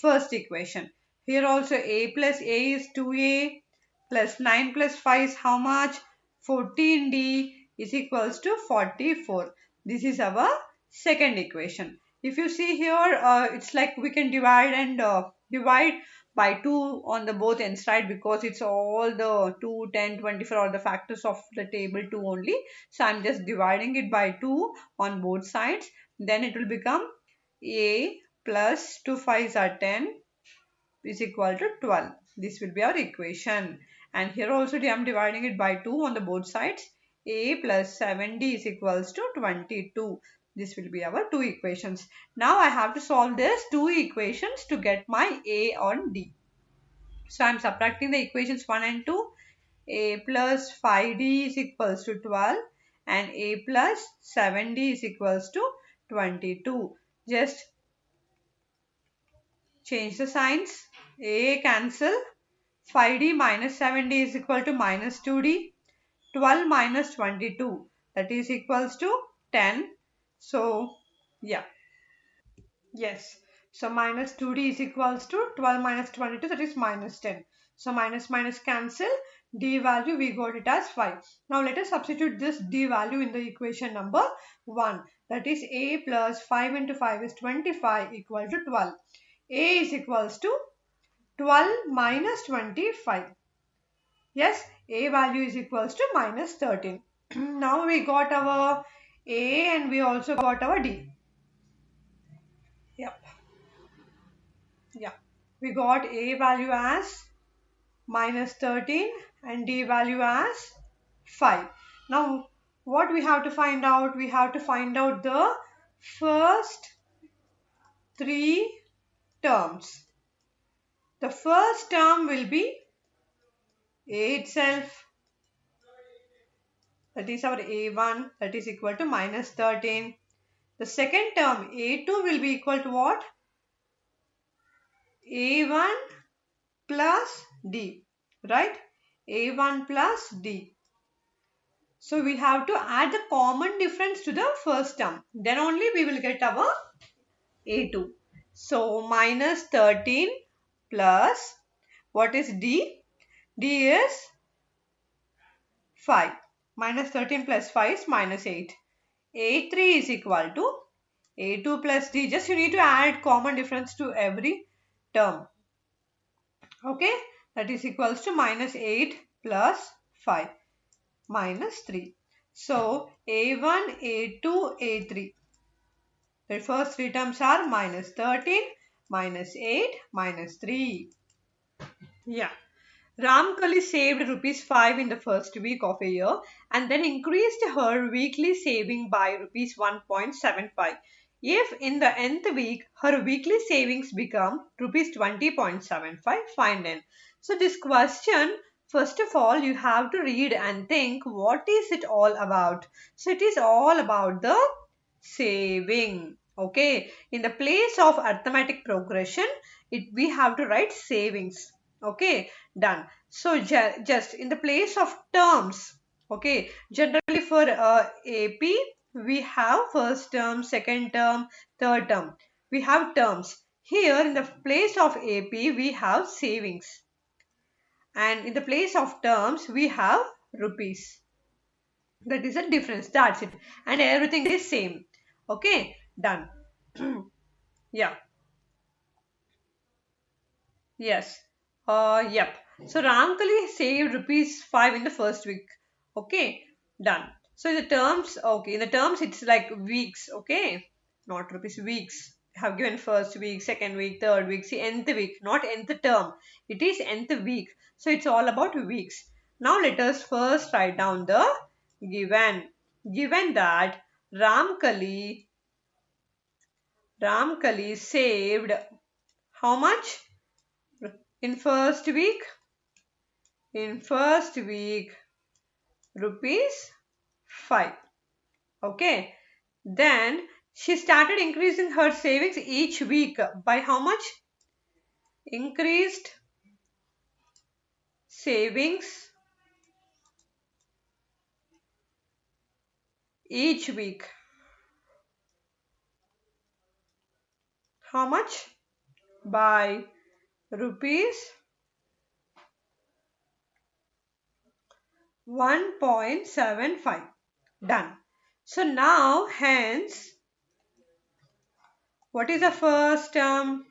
first equation. Here also A plus A is 2A plus 9 plus 5 is how much? 14D is equals to 44. This is our second equation. If you see here, it's like we can divide and divide by 2 on the both ends, right? Because it's all the 2, 10, 24 or the factors of the table 2 only. So I'm just dividing it by 2 on both sides. Then it will become A plus 2 5s are 10 is equal to 12. This will be our equation. And here also I am dividing it by 2 on the both sides. A plus 7D is equals to 22. This will be our two equations. Now I have to solve these two equations to get my A on D. So I am subtracting the equations 1 and 2. A plus 5D is equals to 12 and A plus 7D is equals to 22. Just change the signs. A cancel. 5D minus 7D is equal to minus 2D. 12 minus 22, that is equals to 10. So yeah, yes. So minus 2D is equals to 12 minus 22, that is minus 10. So minus minus cancel. D value we got it as 5. Now let us substitute this D value in the equation number 1. That is A plus 5 into 5 is 25 equal to 12. A is equals to 12 minus 25. Yes, A value is equals to minus 13. Now we got our A and we also got our D. Yep. Yeah. We got A value as minus 13 and D value as 5. Now what we have to find out? We have to find out the first three terms. The first term will be A itself. That is our A1, that is equal to minus 13. The second term A2 will be equal to what? A1 plus D, right? A1 plus D. So we have to add the common difference to the first term. Then only we will get our A2. So minus 13 plus what is D? D is 5. Minus 13 plus 5 is minus 8. A3 is equal to A2 plus D. Just you need to add common difference to every term. Okay, that is equals to minus 8 plus 5 minus 3. So A1, A2, A3. The first three terms are minus 13, minus 8, minus 3. Yeah. Ramkali saved rupees 5 in the first week of a year and then increased her weekly saving by rupees 1.75. If in the nth week her weekly savings become rupees 20.75, find n. So this question, first of all, you have to read and think what is it all about. So it is all about the saving. Okay, in the place of arithmetic progression, we have to write savings. Okay, done. So just in the place of terms, okay, generally for AP we have first term, second term, third term. We have terms. Here in the place of AP we have savings. And in the place of terms we have rupees. That is a difference. That's it. And everything is same. Okay, done. Yeah. Yes. Yep. So Ramkali saved rupees 5 in the first week. Okay, done. So the terms, okay, in the terms it's like weeks, okay, not rupees, weeks. Have given first week, second week, third week, see nth week, not nth term. It is nth week. So it's all about weeks. Now let us first write down the given. Given that Ramkali saved how much? In first week In first week, rupees 5. Okay. Then she started increasing her savings each week by how much? Increased savings each week. How much? By rupees 1.75. Done. So now, hence, what is the first term?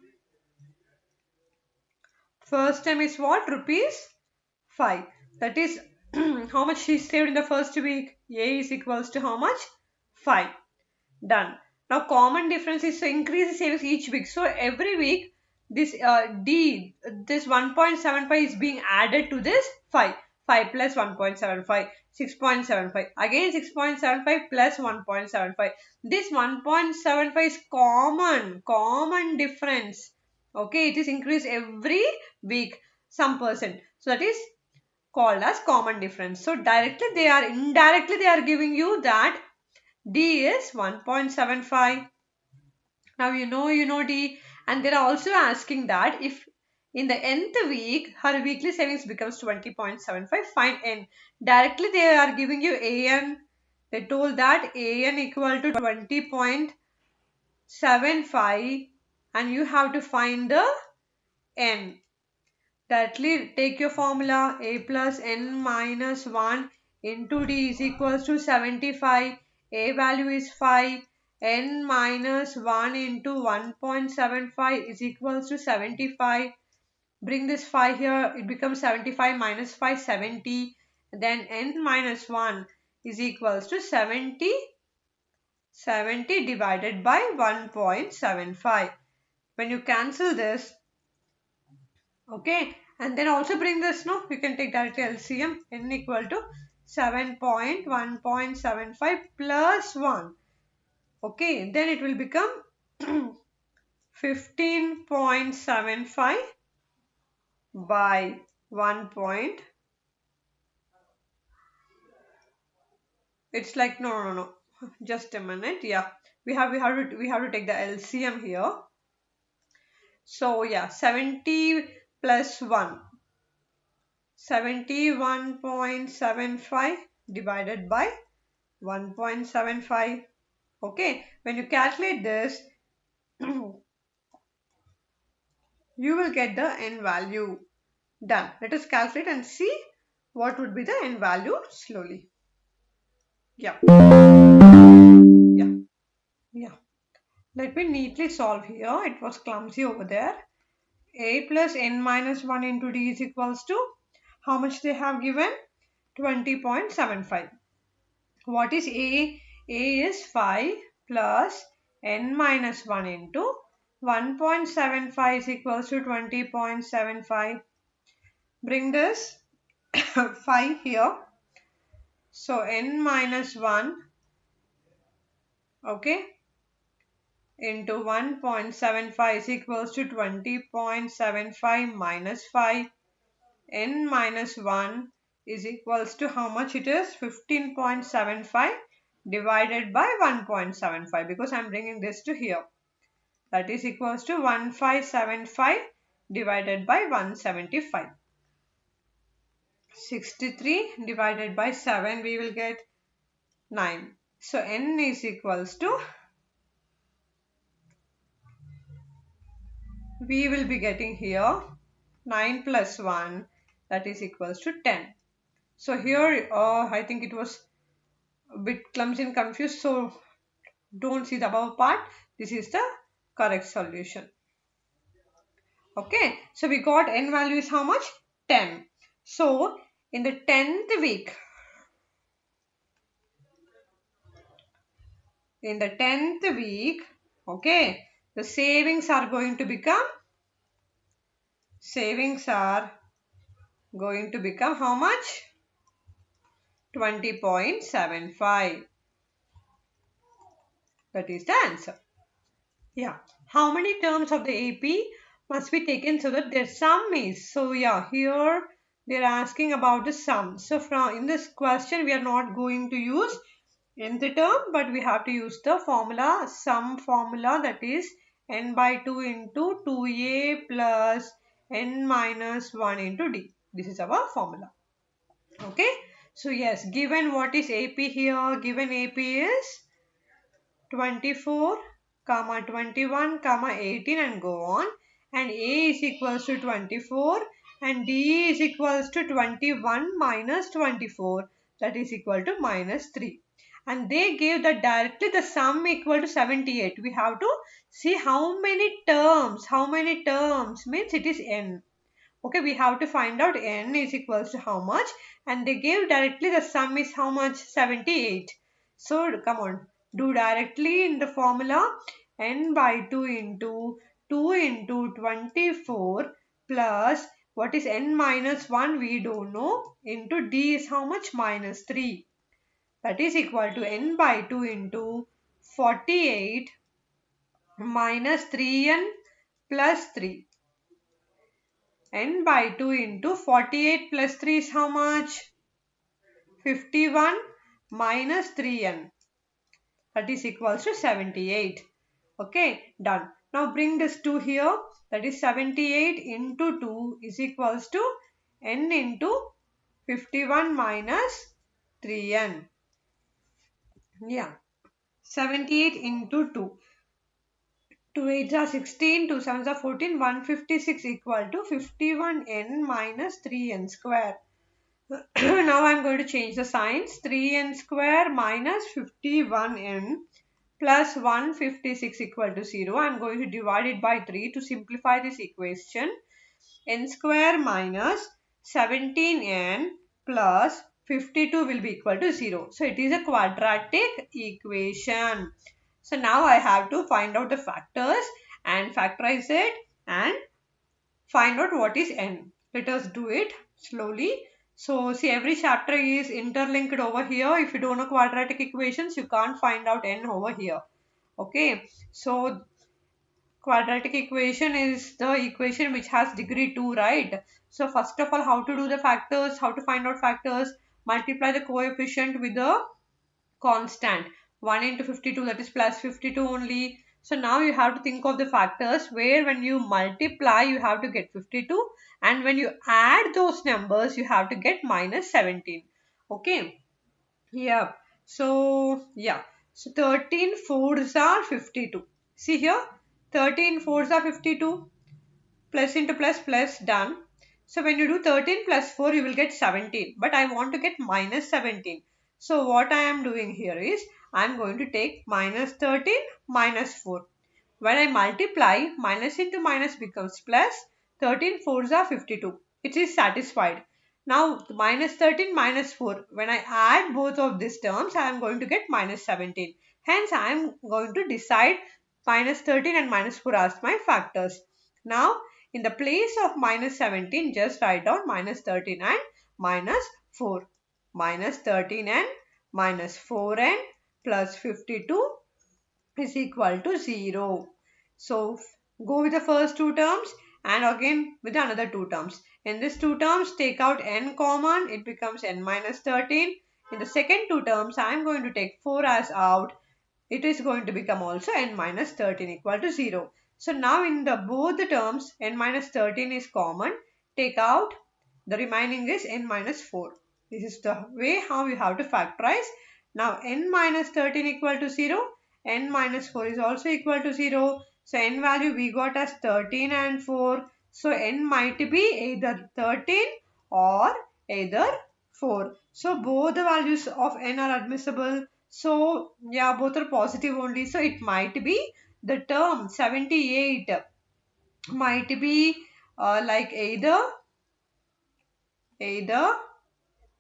First term is what? Rupees 5. That is how much she saved in the first week. A is equals to how much? 5. Done. Now common difference is to increase the savings each week. So every week this this 1.75 is being added to this 5. 5 plus 1.75, 6.75. Again 6.75 plus 1.75. This 1.75 is common difference. Okay, it is increased every week some percent. So that is called as common difference. So indirectly they are giving you that D is 1.75. Now you know D, and they're also asking that if in the nth week her weekly savings becomes 20.75, find N. Directly they are giving you AN. They told that AN equal to 20.75 and you have to find the N. Directly take your formula. A plus N minus 1 into D is equals to 75. A value is 5. N minus 1 into 1.75 is equals to 75. Bring this 5 here. It becomes 75 minus 5, 70. Then N minus 1 is equals to 70. 70 divided by 1.75. When you cancel this, okay, and then also bring this, no, you can take directly LCM. N equal to 7.1.75 plus 1. Okay, then it will become 15.75 by 1 point. It's like no. Just a minute. Yeah, we have to take the LCM here. So yeah, 70 plus 1. 71.75 divided by 1.75. Okay, when you calculate this, you will get the N value. Done. Let us calculate and see what would be the N value slowly. Yeah. Let me neatly solve here. It was clumsy over there. A plus N minus 1 into D is equals to how much they have given? 20.75. What is A? A is 5 plus N minus 1 into 1.75 is equals to 20.75. Bring this 5 here. So N minus 1, okay, into 1.75 is equals to 20.75 minus 5. N minus 1 is equals to how much it is? 15.75 divided by 1.75 because I am bringing this to here. That is equals to 1575 divided by 175. 63 divided by 7 we will get 9. So N is equals to, we will be getting here 9 plus 1, that is equals to 10. So here I think it was a bit clumsy and confused, so don't see the above part. This is the correct solution. Okay, so we got N value is how much? 10. So in the 10th week, okay, the savings are going to become how much? 20.75. That is the answer. Yeah. How many terms of the AP must be taken so that their sum is? So yeah, here they are asking about the sum. So from in this question we are not going to use nth term, but we have to use the formula, sum formula, that is n by 2 into 2a plus n minus 1 into d. This is our formula. Okay. So yes, given what is AP here, given AP is 24, comma 21, comma 18 and go on, and A is equals to 24 and D is equals to 21 minus 24, that is equal to minus 3. And they gave that directly the sum equal to 78. We have to see how many terms means it is n. Okay, we have to find out n is equals to how much, and they gave directly the sum is how much, 78. So come on, do directly in the formula, n by 2 into 2 into 24 plus what is n minus 1 we don't know, into d is how much, minus 3, that is equal to n by 2 into 48 minus 3n plus 3. N by 2 into 48 plus 3 is how much? 51 minus 3n, that is equals to 78. Okay, done. Now bring this 2 here, that is 78 into 2 is equals to n into 51 minus 3n. Yeah, 78 into 2. 2 8s are 16, 2 7s are 14, 156 equal to 51n minus 3n square. Now I am going to change the signs. 3n square minus 51n plus 156 equal to 0. I am going to divide it by 3 to simplify this equation. N square minus 17n plus 52 will be equal to 0. So it is a quadratic equation. So now I have to find out the factors and factorize it and find out what is n. Let us do it slowly. So see, every chapter is interlinked over here. If you don't know quadratic equations, you can't find out n over here. Okay, so quadratic equation is the equation which has degree 2, right? So first of all, how to do the factors, how to find out factors, multiply the coefficient with the constant. 1 into 52, that is plus 52 only. So now you have to think of the factors where when you multiply you have to get 52, and when you add those numbers you have to get minus 17. Okay. Yeah. So yeah. So 13 fours are 52. See here. 13 fours are 52. Plus into plus plus, done. So when you do 13 plus 4 you will get 17, but I want to get minus 17. So what I am doing here is I am going to take minus 13 minus 4. When I multiply, minus into minus becomes plus. 13 fours are 52. It is satisfied. Now minus 13 minus 4. When I add both of these terms, I am going to get minus 17. Hence I am going to decide minus 13 and minus 4 as my factors. Now in the place of minus 17, just write down minus 13 and minus 4. Minus 13 and minus 4n plus 52 is equal to 0. So go with the first two terms and again with another two terms. In these two terms, take out n common, it becomes n minus 13. In the second two terms, I am going to take 4 as out. It is going to become also n minus 13 equal to 0. So now in the both the terms, n minus 13 is common. Take out, the remaining is n minus 4. This is the way how you have to factorize. Now n minus 13 equal to 0. N minus 4 is also equal to 0. So n value we got as 13 and 4. So n might be either 13 or either 4. So both the values of n are admissible. So yeah, both are positive only. So it might be the term 78 might be like either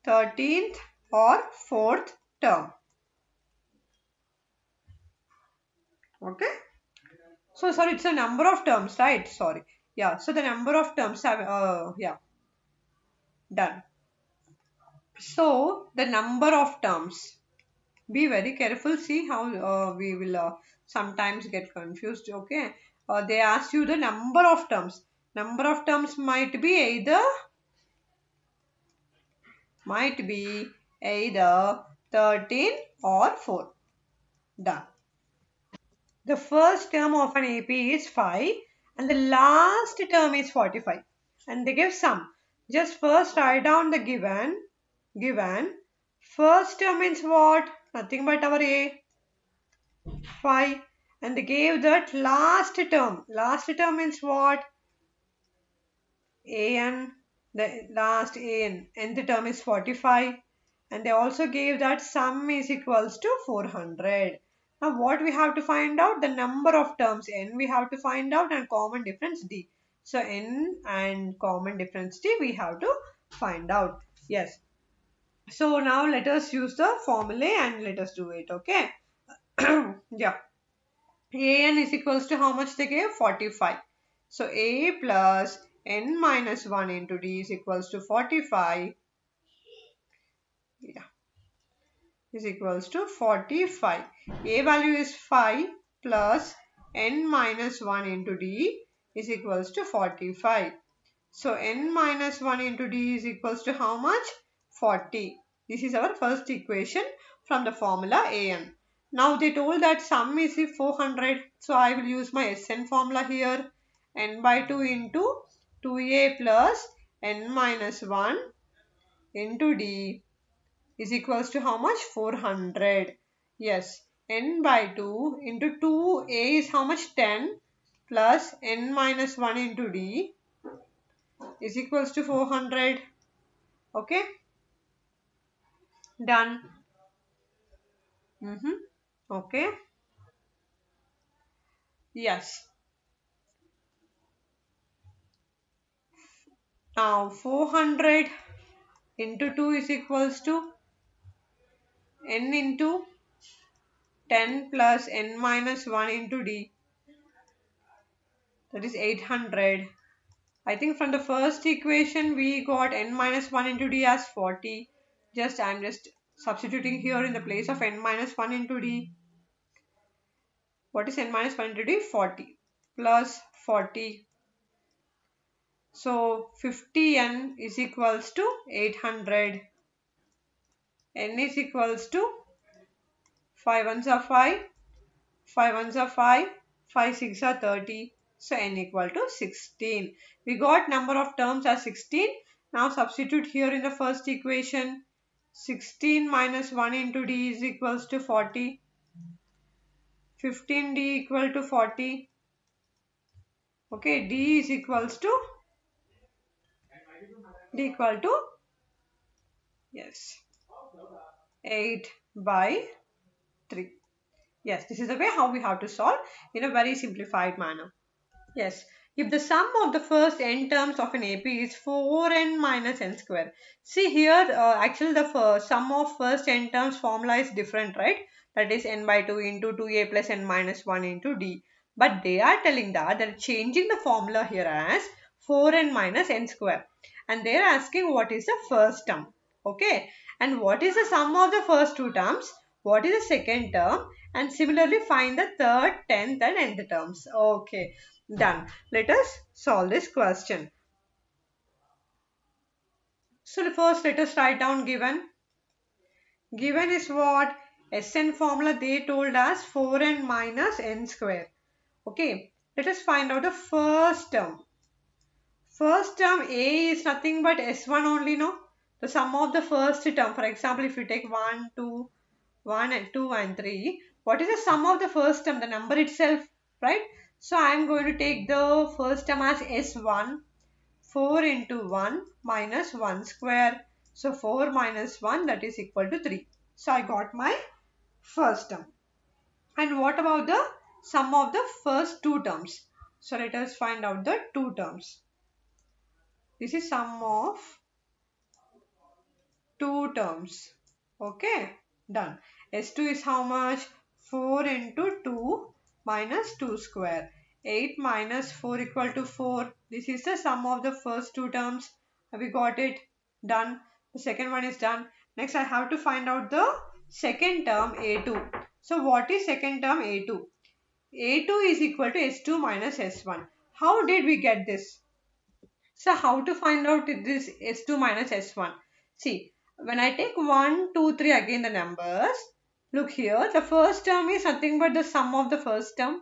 13th or 4th term. Okay. So sorry, it's a number of terms, right? Sorry. Yeah. So the number of terms have yeah, done. So the number of terms. Be very careful. See how we will sometimes get confused. Okay. They ask you the number of terms. Number of terms might be either might be either 13 or 4. Done. The first term of an AP is 5 and the last term is 45. And they give sum. Just first write down the given. First term means what? Nothing but our A, 5. And they gave that last term. Last term means what? An, the last an, nth term is 45, and they also gave that sum is equals to 400. Now what we have to find out? The number of terms n we have to find out and common difference d. So n and common difference d we have to find out. Yes. So now let us use the formula and let us do it. Okay. Yeah. An is equals to how much they gave? 45. So a plus n minus 1 into d is equals to 45. Yeah, is equals to 45. A value is 5 plus n minus 1 into d is equals to 45. So n minus 1 into d is equals to how much? 40. This is our first equation from the formula an. Now they told that sum is 400. So I will use my Sn formula here. N by 2 into 2a plus n minus 1 into d is equals to how much? 400. Yes. N by 2 into 2a is how much? 10 plus n minus 1 into d is equals to 400. Okay. Done. Okay. Yes. Now 400 into 2 is equals to n into 10 plus n minus 1 into d. That is 800. I think from the first equation we got n minus 1 into d as 40. I'm just substituting here in the place of n minus 1 into d. What is n minus 1 into d? 40 plus 40. So 50n is equals to 800. N is equals to 5 ones are 5, 5 ones are 5, 5 6 are 30. So n equal to 16. We got number of terms as 16. Now substitute here in the first equation. 16 minus 1 into d is equals to 40. 15d equal to 40. Okay, d is equals to yes 8 by 3. Yes, this is the way how we have to solve in a very simplified manner. Yes, if the sum of the first n terms of an AP is 4n minus n square. See here, actually the sum of first n terms formula is different, right? That is n by 2 into 2a plus n minus 1 into d. But they are telling that they're changing the formula here as 4n minus n square. And they're asking what is the first term. Okay. And what is the sum of the first two terms? What is the second term? And similarly find the third, 10th and nth terms. Okay. Done. Let us solve this question. So first let us write down given. Given is what? Sn formula they told us 4n minus n square. Okay. Let us find out the first term. First term A is nothing but S1 only, no? The sum of the first term. For example, if you take 1, 2, 1 and 2 and 3. What is the sum of the first term? The number itself, right? So I am going to take the first term as S1. 4 into 1 minus 1 square. So 4 minus 1 that is equal to 3. So I got my first term. And what about the sum of the first two terms? So let us find out the two terms. This is sum of two terms. Okay, done. S2 is how much? 4 into 2 minus 2 square. 8 minus 4 equal to 4. This is the sum of the first two terms. Have we got it? Done. The second one is done. Next I have to find out the second term A2. So what is second term A2? A2 is equal to S2 minus S1. How did we get this? So how to find out this S2 minus S1? See, When I take 1, 2, 3 again the numbers, look here, the first term is nothing but the sum of the first term.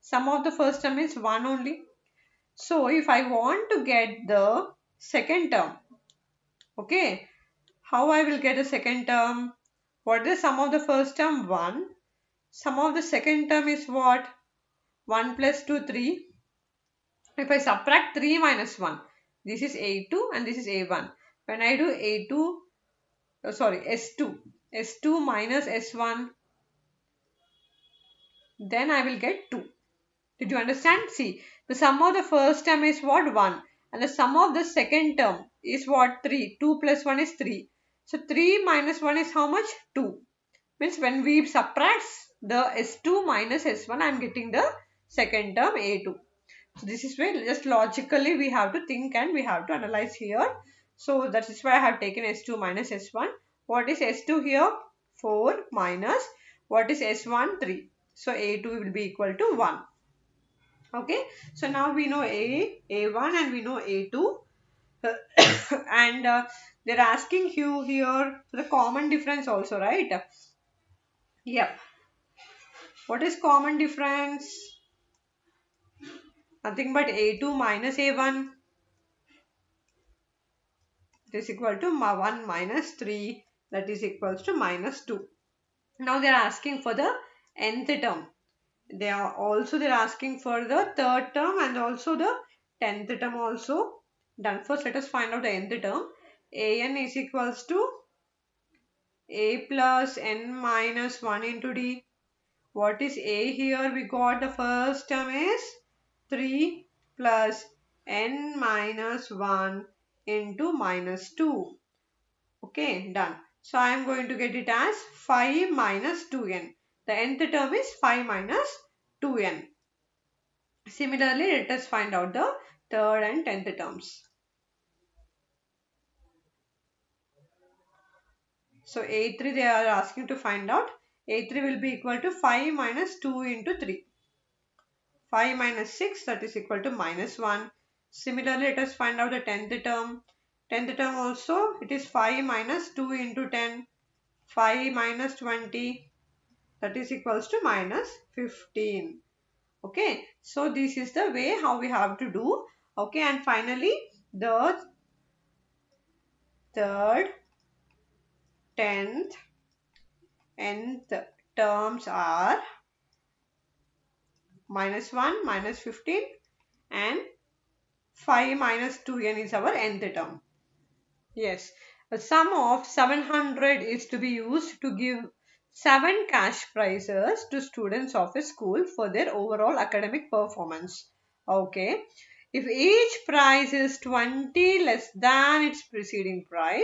Sum of the first term is 1 only. So if I want to get the second term, okay, how I will get the second term? What is the sum of the first term? 1. Sum of the second term is what? 1 plus 2, 3. If I subtract 3 minus 1, this is A2 and this is A1. When I do A2, S2, S2 minus S1, then I will get 2. Did you understand? See, the sum of the first term is what? 1. And the sum of the second term is what? 3. 2 plus 1 is 3. So 3 minus 1 is how much? 2. Means when we subtract the S2 minus S1, I am getting the second term A2. So this is where just logically we have to think and we have to analyze here. So that is why I have taken S2 minus S1. What is S2 here? 4 minus what is S1? 3. So A2 will be equal to 1. Okay. So now we know A1 and we know A2. And they're asking you here for the common difference also, right? Yep. What is common difference? Nothing but A2 minus A1. It is equal to 1 minus 3, that is equals to minus 2. Now they are asking for the nth term. They're asking for the third term and also the 10th term also. Done. First let us find out the nth term. An is equals to a plus n minus 1 into d. What is a here? We got the first term is 3 plus n minus 1 into minus 2. Okay, done. So I am going to get it as 5 minus 2n. The nth term is 5 minus 2n. Similarly, let us find out the third and 10th terms. So A3 they are asking to find out. A3 will be equal to 5 minus 2 into 3. 5 minus 6, that is equal to minus 1. Similarly, let us find out the 10th term. 10th term also, it is 5 minus 2 into 10. 5 minus 20, that is equals to minus 15. Okay, so this is the way how we have to do. Okay, and finally the third, 10th, nth terms are minus 1, minus 15 and 5 minus 2n is our nth term. Yes, a sum of 700 is to be used to give 7 cash prizes to students of a school for their overall academic performance. Okay, if each prize is 20 less than its preceding prize,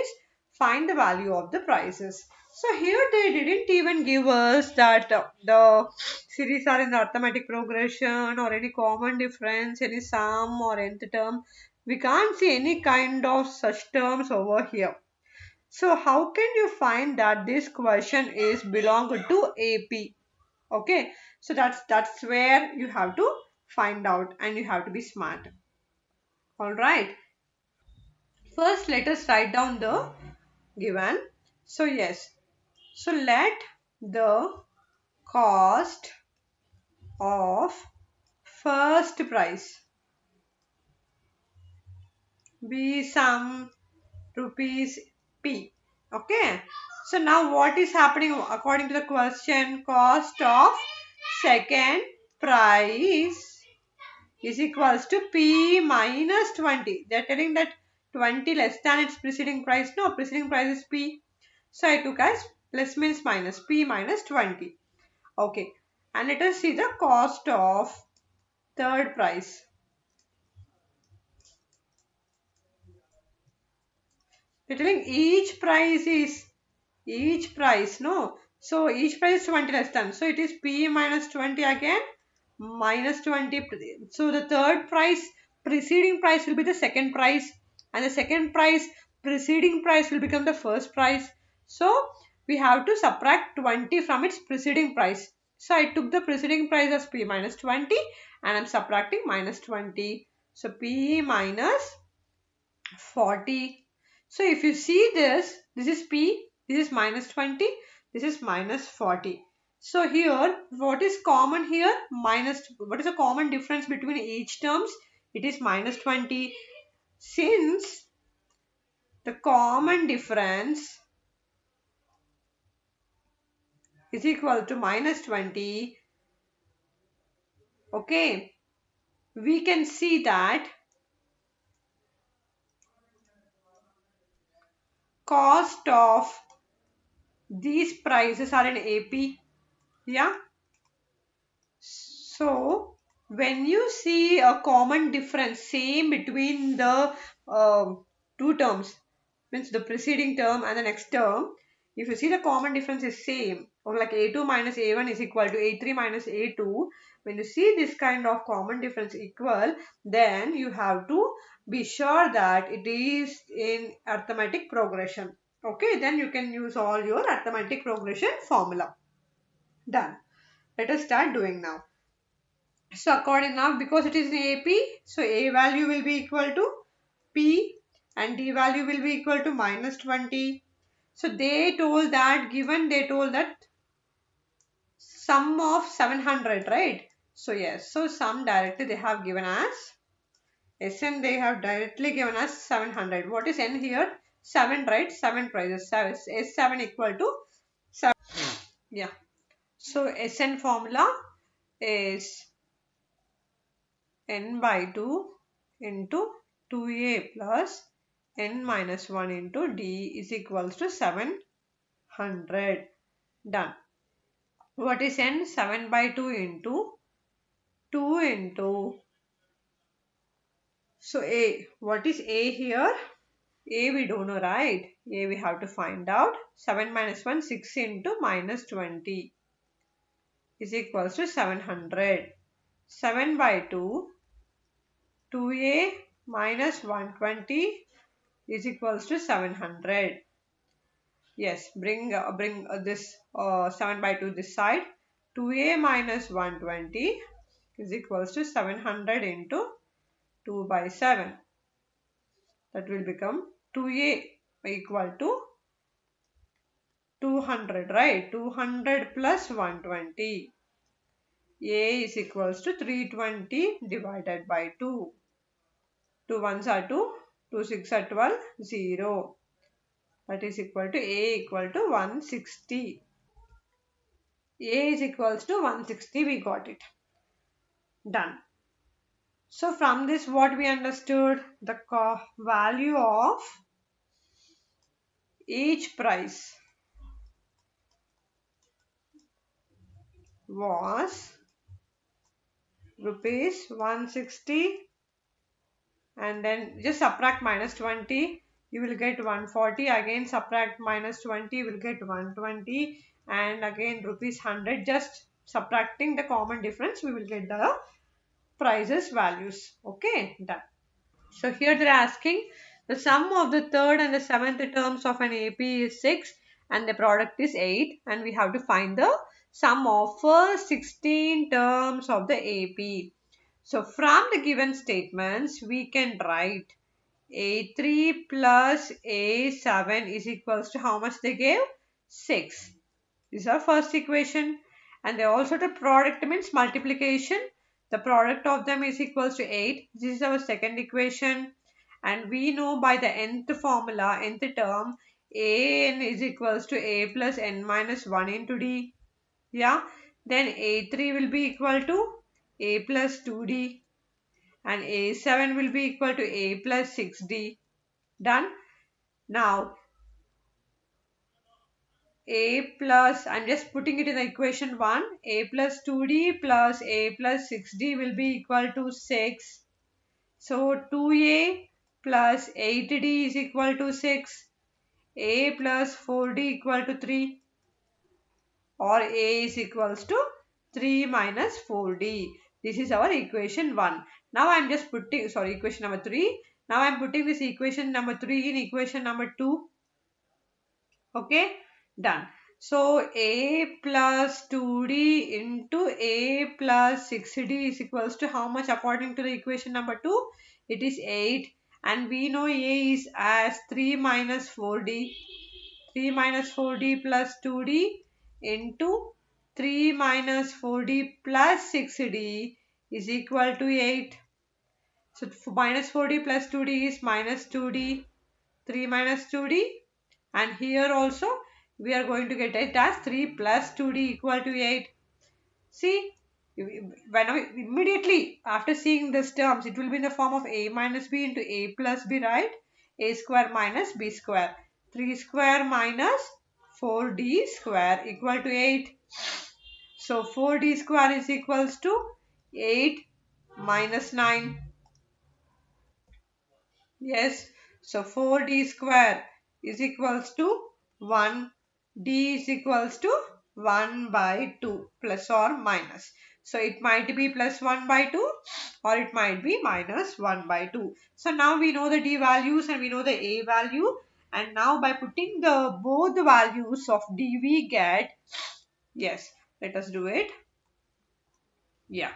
find the value of the prizes. So here they didn't even give us that the series are in the arithmetic progression or any common difference, any sum or nth term. We can't see any kind of such terms over here. So how can you find that this question is belong to AP? Okay, so that's where you have to find out and you have to be smart. All right. First, let us write down the given. So yes. So let the cost of first prize be some rupees P. Okay. So now what is happening according to the question? Cost of second prize is equals to P minus 20. They are telling that 20 less than its preceding price. No, preceding price is P. So I took as plus means minus. P minus 20. Okay. And let us see the cost of third price. They're telling each price, no? So each price is 20 less than. So it is P minus 20 again, minus 20. So the third price, preceding price will be the second price, and the second price, preceding price will become the first price. So we have to subtract 20 from its preceding price. So I took the preceding price as P minus 20 and I'm subtracting minus 20. So P minus 40. So if you see this, this is P, this is minus 20, this is minus 40. So here, what is common here? What is the common difference between each terms? It is minus 20. Since the common difference is equal to minus 20, okay, we can see that cost of these prices are in AP. Yeah. So when you see a common difference same between the two terms, means the preceding term and the next term, if you see the common difference is same, or like A2 minus A1 is equal to A3 minus A2, when you see this kind of common difference equal, then you have to be sure that it is in arithmetic progression. Okay, then you can use all your arithmetic progression formula. Done. Let us start doing now. So according now, because it is in AP, so A value will be equal to P and D value will be equal to minus 20. So they told that, given they told that sum of 700, right? So yes, so sum directly they have given as Sn, they have directly given us 700. What is N here? 7, right? 7 prices. S7 equal to 7. Yeah. So Sn formula is n by 2 into 2a plus n minus 1 into d is equals to 700. Done. What is n? 7 by 2 into 2 into, so a, what is a here? A we don't know, right? A we have to find out. 7 minus 1, 6 into minus 20 is equals to 700. 7 by 2, 2a minus 120 is equals to 700. Yes, bring this 7 by 2 this side. 2a minus 120 is equals to 700 into 2 by 7. That will become 2a equal to 200, right? 200 plus 120. A is equals to 320 divided by 2. 2 ones are 2, 2 6 are 12, 0. That is equal to A equal to 160. A is equals to 160. We got it. Done. So from this what we understood? The value of each price was rupees 160, and then just subtract minus 20, you will get 140. Again subtract minus 20, you will get 120, and again rupees 100. Just subtracting the common difference, we will get the prices values. Okay, done. So here they're asking the sum of the third and the seventh terms of an AP is 6 and the product is 8, and we have to find the sum of first 16 terms of the AP. So from the given statements we can write A3 plus A7 is equals to how much they gave? 6. This is our first equation, and they also the product means multiplication. The product of them is equals to 8. This is our second equation, and we know by the nth formula, nth term, an is equals to a plus n minus 1 into d. Yeah, then a3 will be equal to a plus 2d, and a7 will be equal to a plus 6d. Done. Now a plus, I'm just putting it in the equation 1, a plus 2d plus a plus 6d will be equal to 6. So 2a plus 8d is equal to 6, a plus 4d equal to 3, or a is equals to 3 minus 4d. This is our equation 1. Now I'm just putting, sorry, equation number 3. Now I'm putting this equation number 3 in equation number 2. Okay, done. So a plus 2d into a plus 6d is equals to how much according to the equation number 2? It is 8. and we know A is as 3 minus 4D. 3 minus 4D plus 2D into 3 minus 4D plus 6D is equal to 8. So minus 4D plus 2D is minus 2D. 3 minus 2D, and here also we are going to get it as 3 plus 2D equal to 8. See, when immediately after seeing these terms, it will be in the form of A minus B into A plus B, right? A square minus B square. 3 square minus 4D square equal to 8. So 4D square is equals to 8 minus 9. Yes, so 4D square is equals to 1. D is equals to 1 by 2 plus or minus. So it might be plus 1 by 2 or it might be minus 1 by 2. So now we know the D values and we know the A value, and now by putting the both the values of D we get, yes, let us do it. Yeah.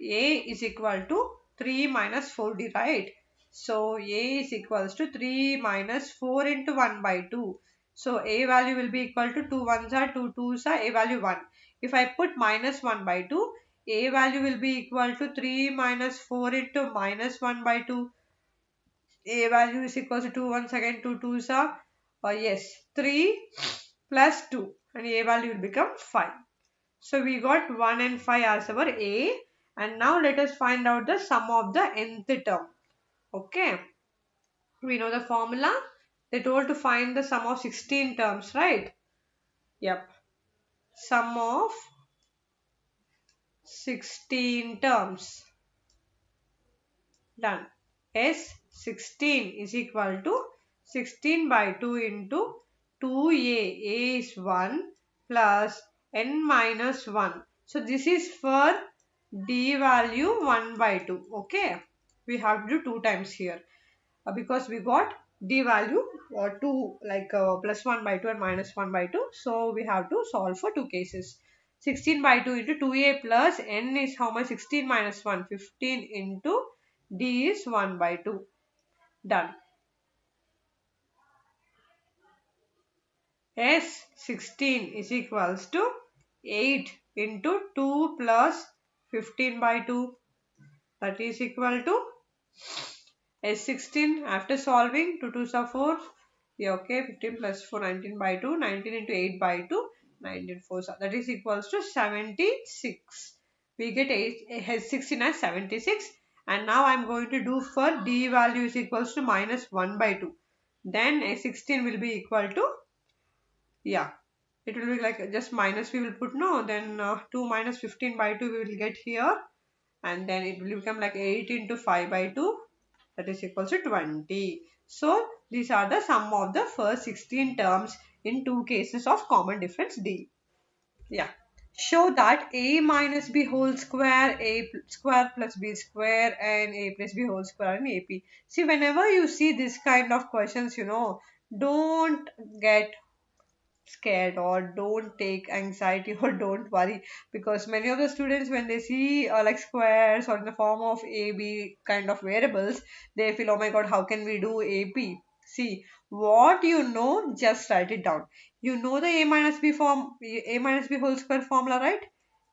A is equal to 3 minus 4D, right? So A is equals to 3 minus 4 into 1 by 2. So A value will be equal to 2 ones are 2 twos are A value 1. If I put minus 1 by 2, A value will be equal to 3 minus 4 into minus 1 by 2. A value is equal to 2 once again 2 twos are, yes, 3 plus 2, and A value will become 5. So we got 1 and 5 as our A, and now let us find out the sum of the nth term. Okay, we know the formula. They told to find the sum of 16 terms, right? Yep, sum of 16 terms. Done. S16 is equal to 16 by 2 into 2A. A is 1 plus n minus 1. So this is for D value 1 by 2. Okay. We have to do 2 times here. Because we got D value or 2 like plus 1 by 2 and minus 1 by 2. So we have to solve for 2 cases. 16 by 2 into 2A plus n is how much? 16 minus 1. 15 into D is 1 by 2. Done. S16 is equals to 8 into 2 plus 15 by 2. That is equal to S16 after solving 2 2s are 4. Yeah, okay, 15 plus 4, 19 by 2. 19 into 8 by 2. 19 4s. That is equals to 76. We get S16 as 76. And now I am going to do for D value is equals to minus 1 by 2. Then S16 will be equal to, yeah, it will be like just minus we will put, no, then 2 minus 15 by 2 we will get here, and then it will become like 8 into 5 by 2, that is equals to 20. So these are the sum of the first 16 terms in 2 cases of common difference D. Yeah. Show that A minus B whole square, A square plus B square, and A plus B whole square in AP. See, whenever you see this kind of questions, don't get scared or don't take anxiety or don't worry, because many of the students, when they see like squares or in the form of AB kind of variables, they feel, oh my god, how can we do AP? See, what you know, just write it down. You know the A minus B form, A minus B whole square formula, right?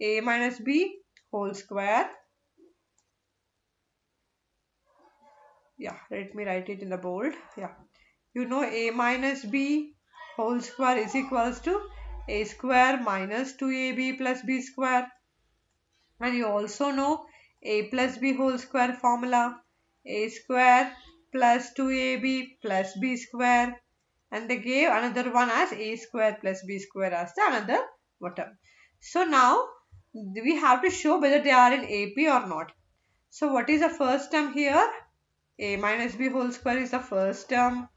A minus B whole square. Yeah, let me write it in the bold. Yeah, you know A minus B whole square is equals to A square minus 2AB plus B square. And you also know A plus B whole square formula. A square plus 2AB plus B square. And they gave another one as A square plus B square as the another term. So now we have to show whether they are in AP or not. So what is the first term here? A minus B whole square is the first term.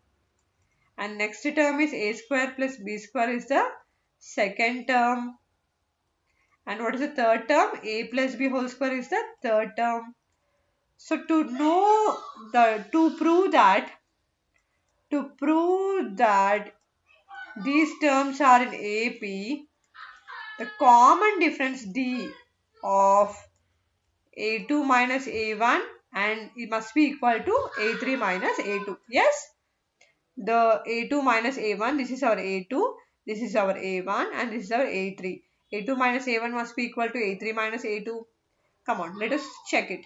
And next term is A square plus B square is the second term. And what is the third term? A plus B whole square is the third term. So to prove that these terms are in AP, the common difference D of A2 minus A1 and it must be equal to A3 minus A2. Yes, the A2 minus A1, this is our A2, this is our A1 and this is our A3. A2 minus A1 must be equal to A3 minus A2. Come on, let us check it.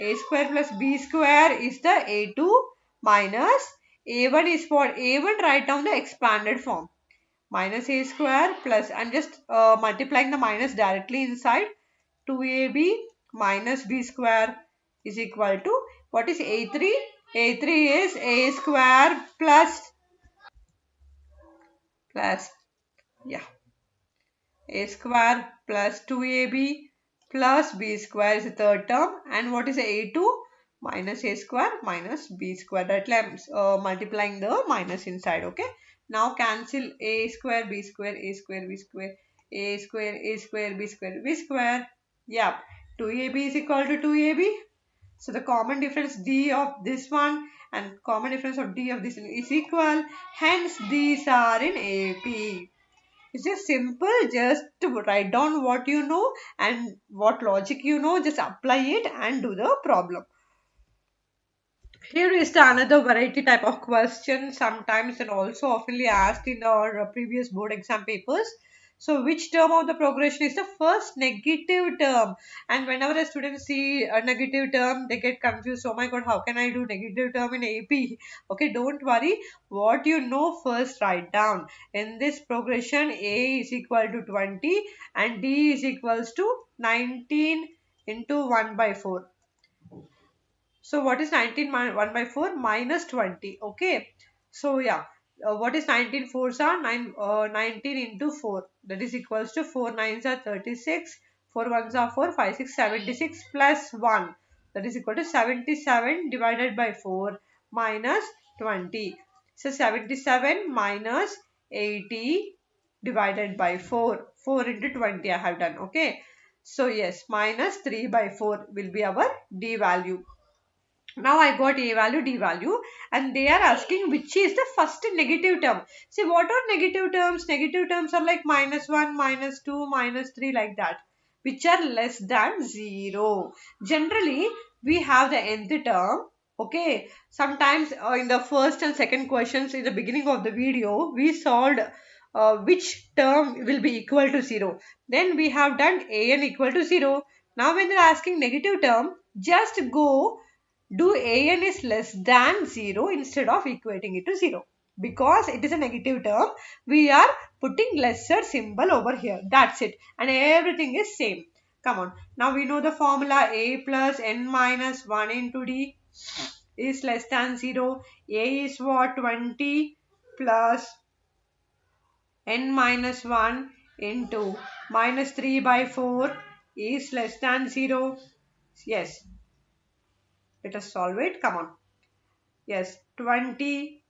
A square plus B square is the A2 minus A1 is what? A1, write down the expanded form. Minus A square plus, I'm just multiplying the minus directly inside. 2AB minus B square is equal to, what is A3? A3 is A square plus, yeah, A square plus 2AB plus B square is the third term. And what is A2? Minus A square minus B square. Directly I'm multiplying the minus inside. Okay. Now cancel A square B square, A square B square, A square A square B square B square. Yeah. 2AB is equal to 2AB. So the common difference D of this one and common difference of D of this one is equal. Hence these are in AP. It's just simple, just to write down what you know and what logic you know, just apply it and do the problem. Here is the another variety type of question, sometimes and also oftenly asked in our previous board exam papers. So which term of the progression is the first negative term? And whenever a student see a negative term, they get confused. Oh my god, how can I do negative term in AP? Okay, don't worry. What you know first write down. In this progression, A is equal to 20 and D is equals to 19 into 1 by 4. So what is 19 1 by 4 minus 20? Okay. So yeah, what is 19 fours are 19 into 4. That is equals to 4 nines are 36. 4 ones are 4, 5, 6, 76 plus 1. That is equal to 77 divided by 4 minus 20. So 77 minus 80 divided by 4. 4 into 20 I have done. Okay. So yes, minus 3 by 4 will be our D value. Now I got A value, D value, and they are asking which is the first negative term. See, what are negative terms? Negative terms are like minus 1, minus 2, minus 3 like that, which are less than 0. Generally, we have the nth term. Okay, sometimes in the first and second questions in the beginning of the video, we solved which term will be equal to 0. Then we have done an equal to 0. Now when they are asking negative term, just go do an is less than 0 instead of equating it to 0. Because it is a negative term, we are putting lesser symbol over here. That's it. And everything is same. Come on. Now we know the formula A plus n minus 1 into D is less than 0. A is what? 20 plus n minus 1 into minus 3 by 4 is less than 0. Yes. Let us solve it. Come on. Yes, 20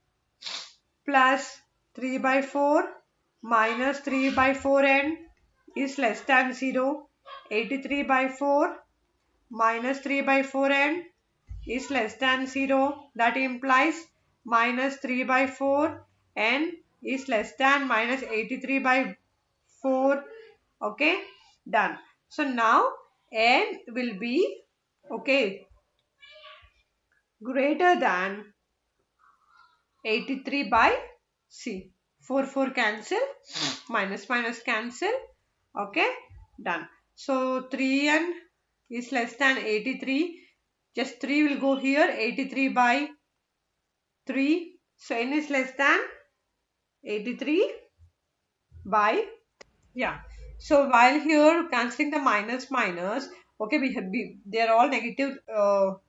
plus 3 by 4 minus 3 by 4n is less than 0. 83 by 4 minus 3 by 4n is less than 0. That implies minus 3 by 4 n is less than minus 83 by 4. Okay, done. So now n will be, okay, greater than 83 by C. 4 cancel, minus minus cancel. Okay, done. So 3n is less than 83. Just 3 will go here. 83 by 3. So n is less than 83 by, yeah. So while here cancelling the minus minus, okay, they are all negative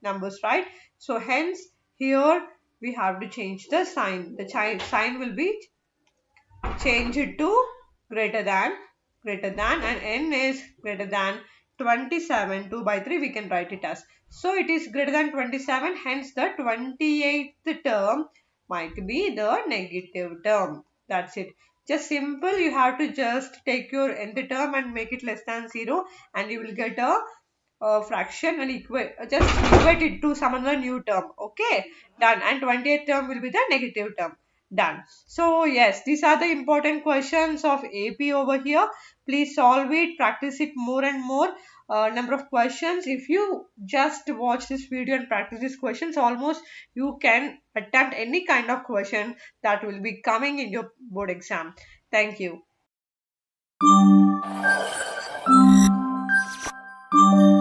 numbers, right? So hence here we have to change the sign. The sign will be changed to greater than, and n is greater than 27. 2 by 3 we can write it as. So it is greater than 27, hence the 28th term might be the negative term. That's it. Just simple, you have to just take your nth term and make it less than 0 and you will get a fraction and just equate it to some other new term. Okay, done. And 28th term will be the negative term. Done. So yes, these are the important questions of AP over here. Please solve it, practice it more and more. number of questions. If you just watch this video and practice these questions, almost you can attempt any kind of question that will be coming in your board exam. Thank you.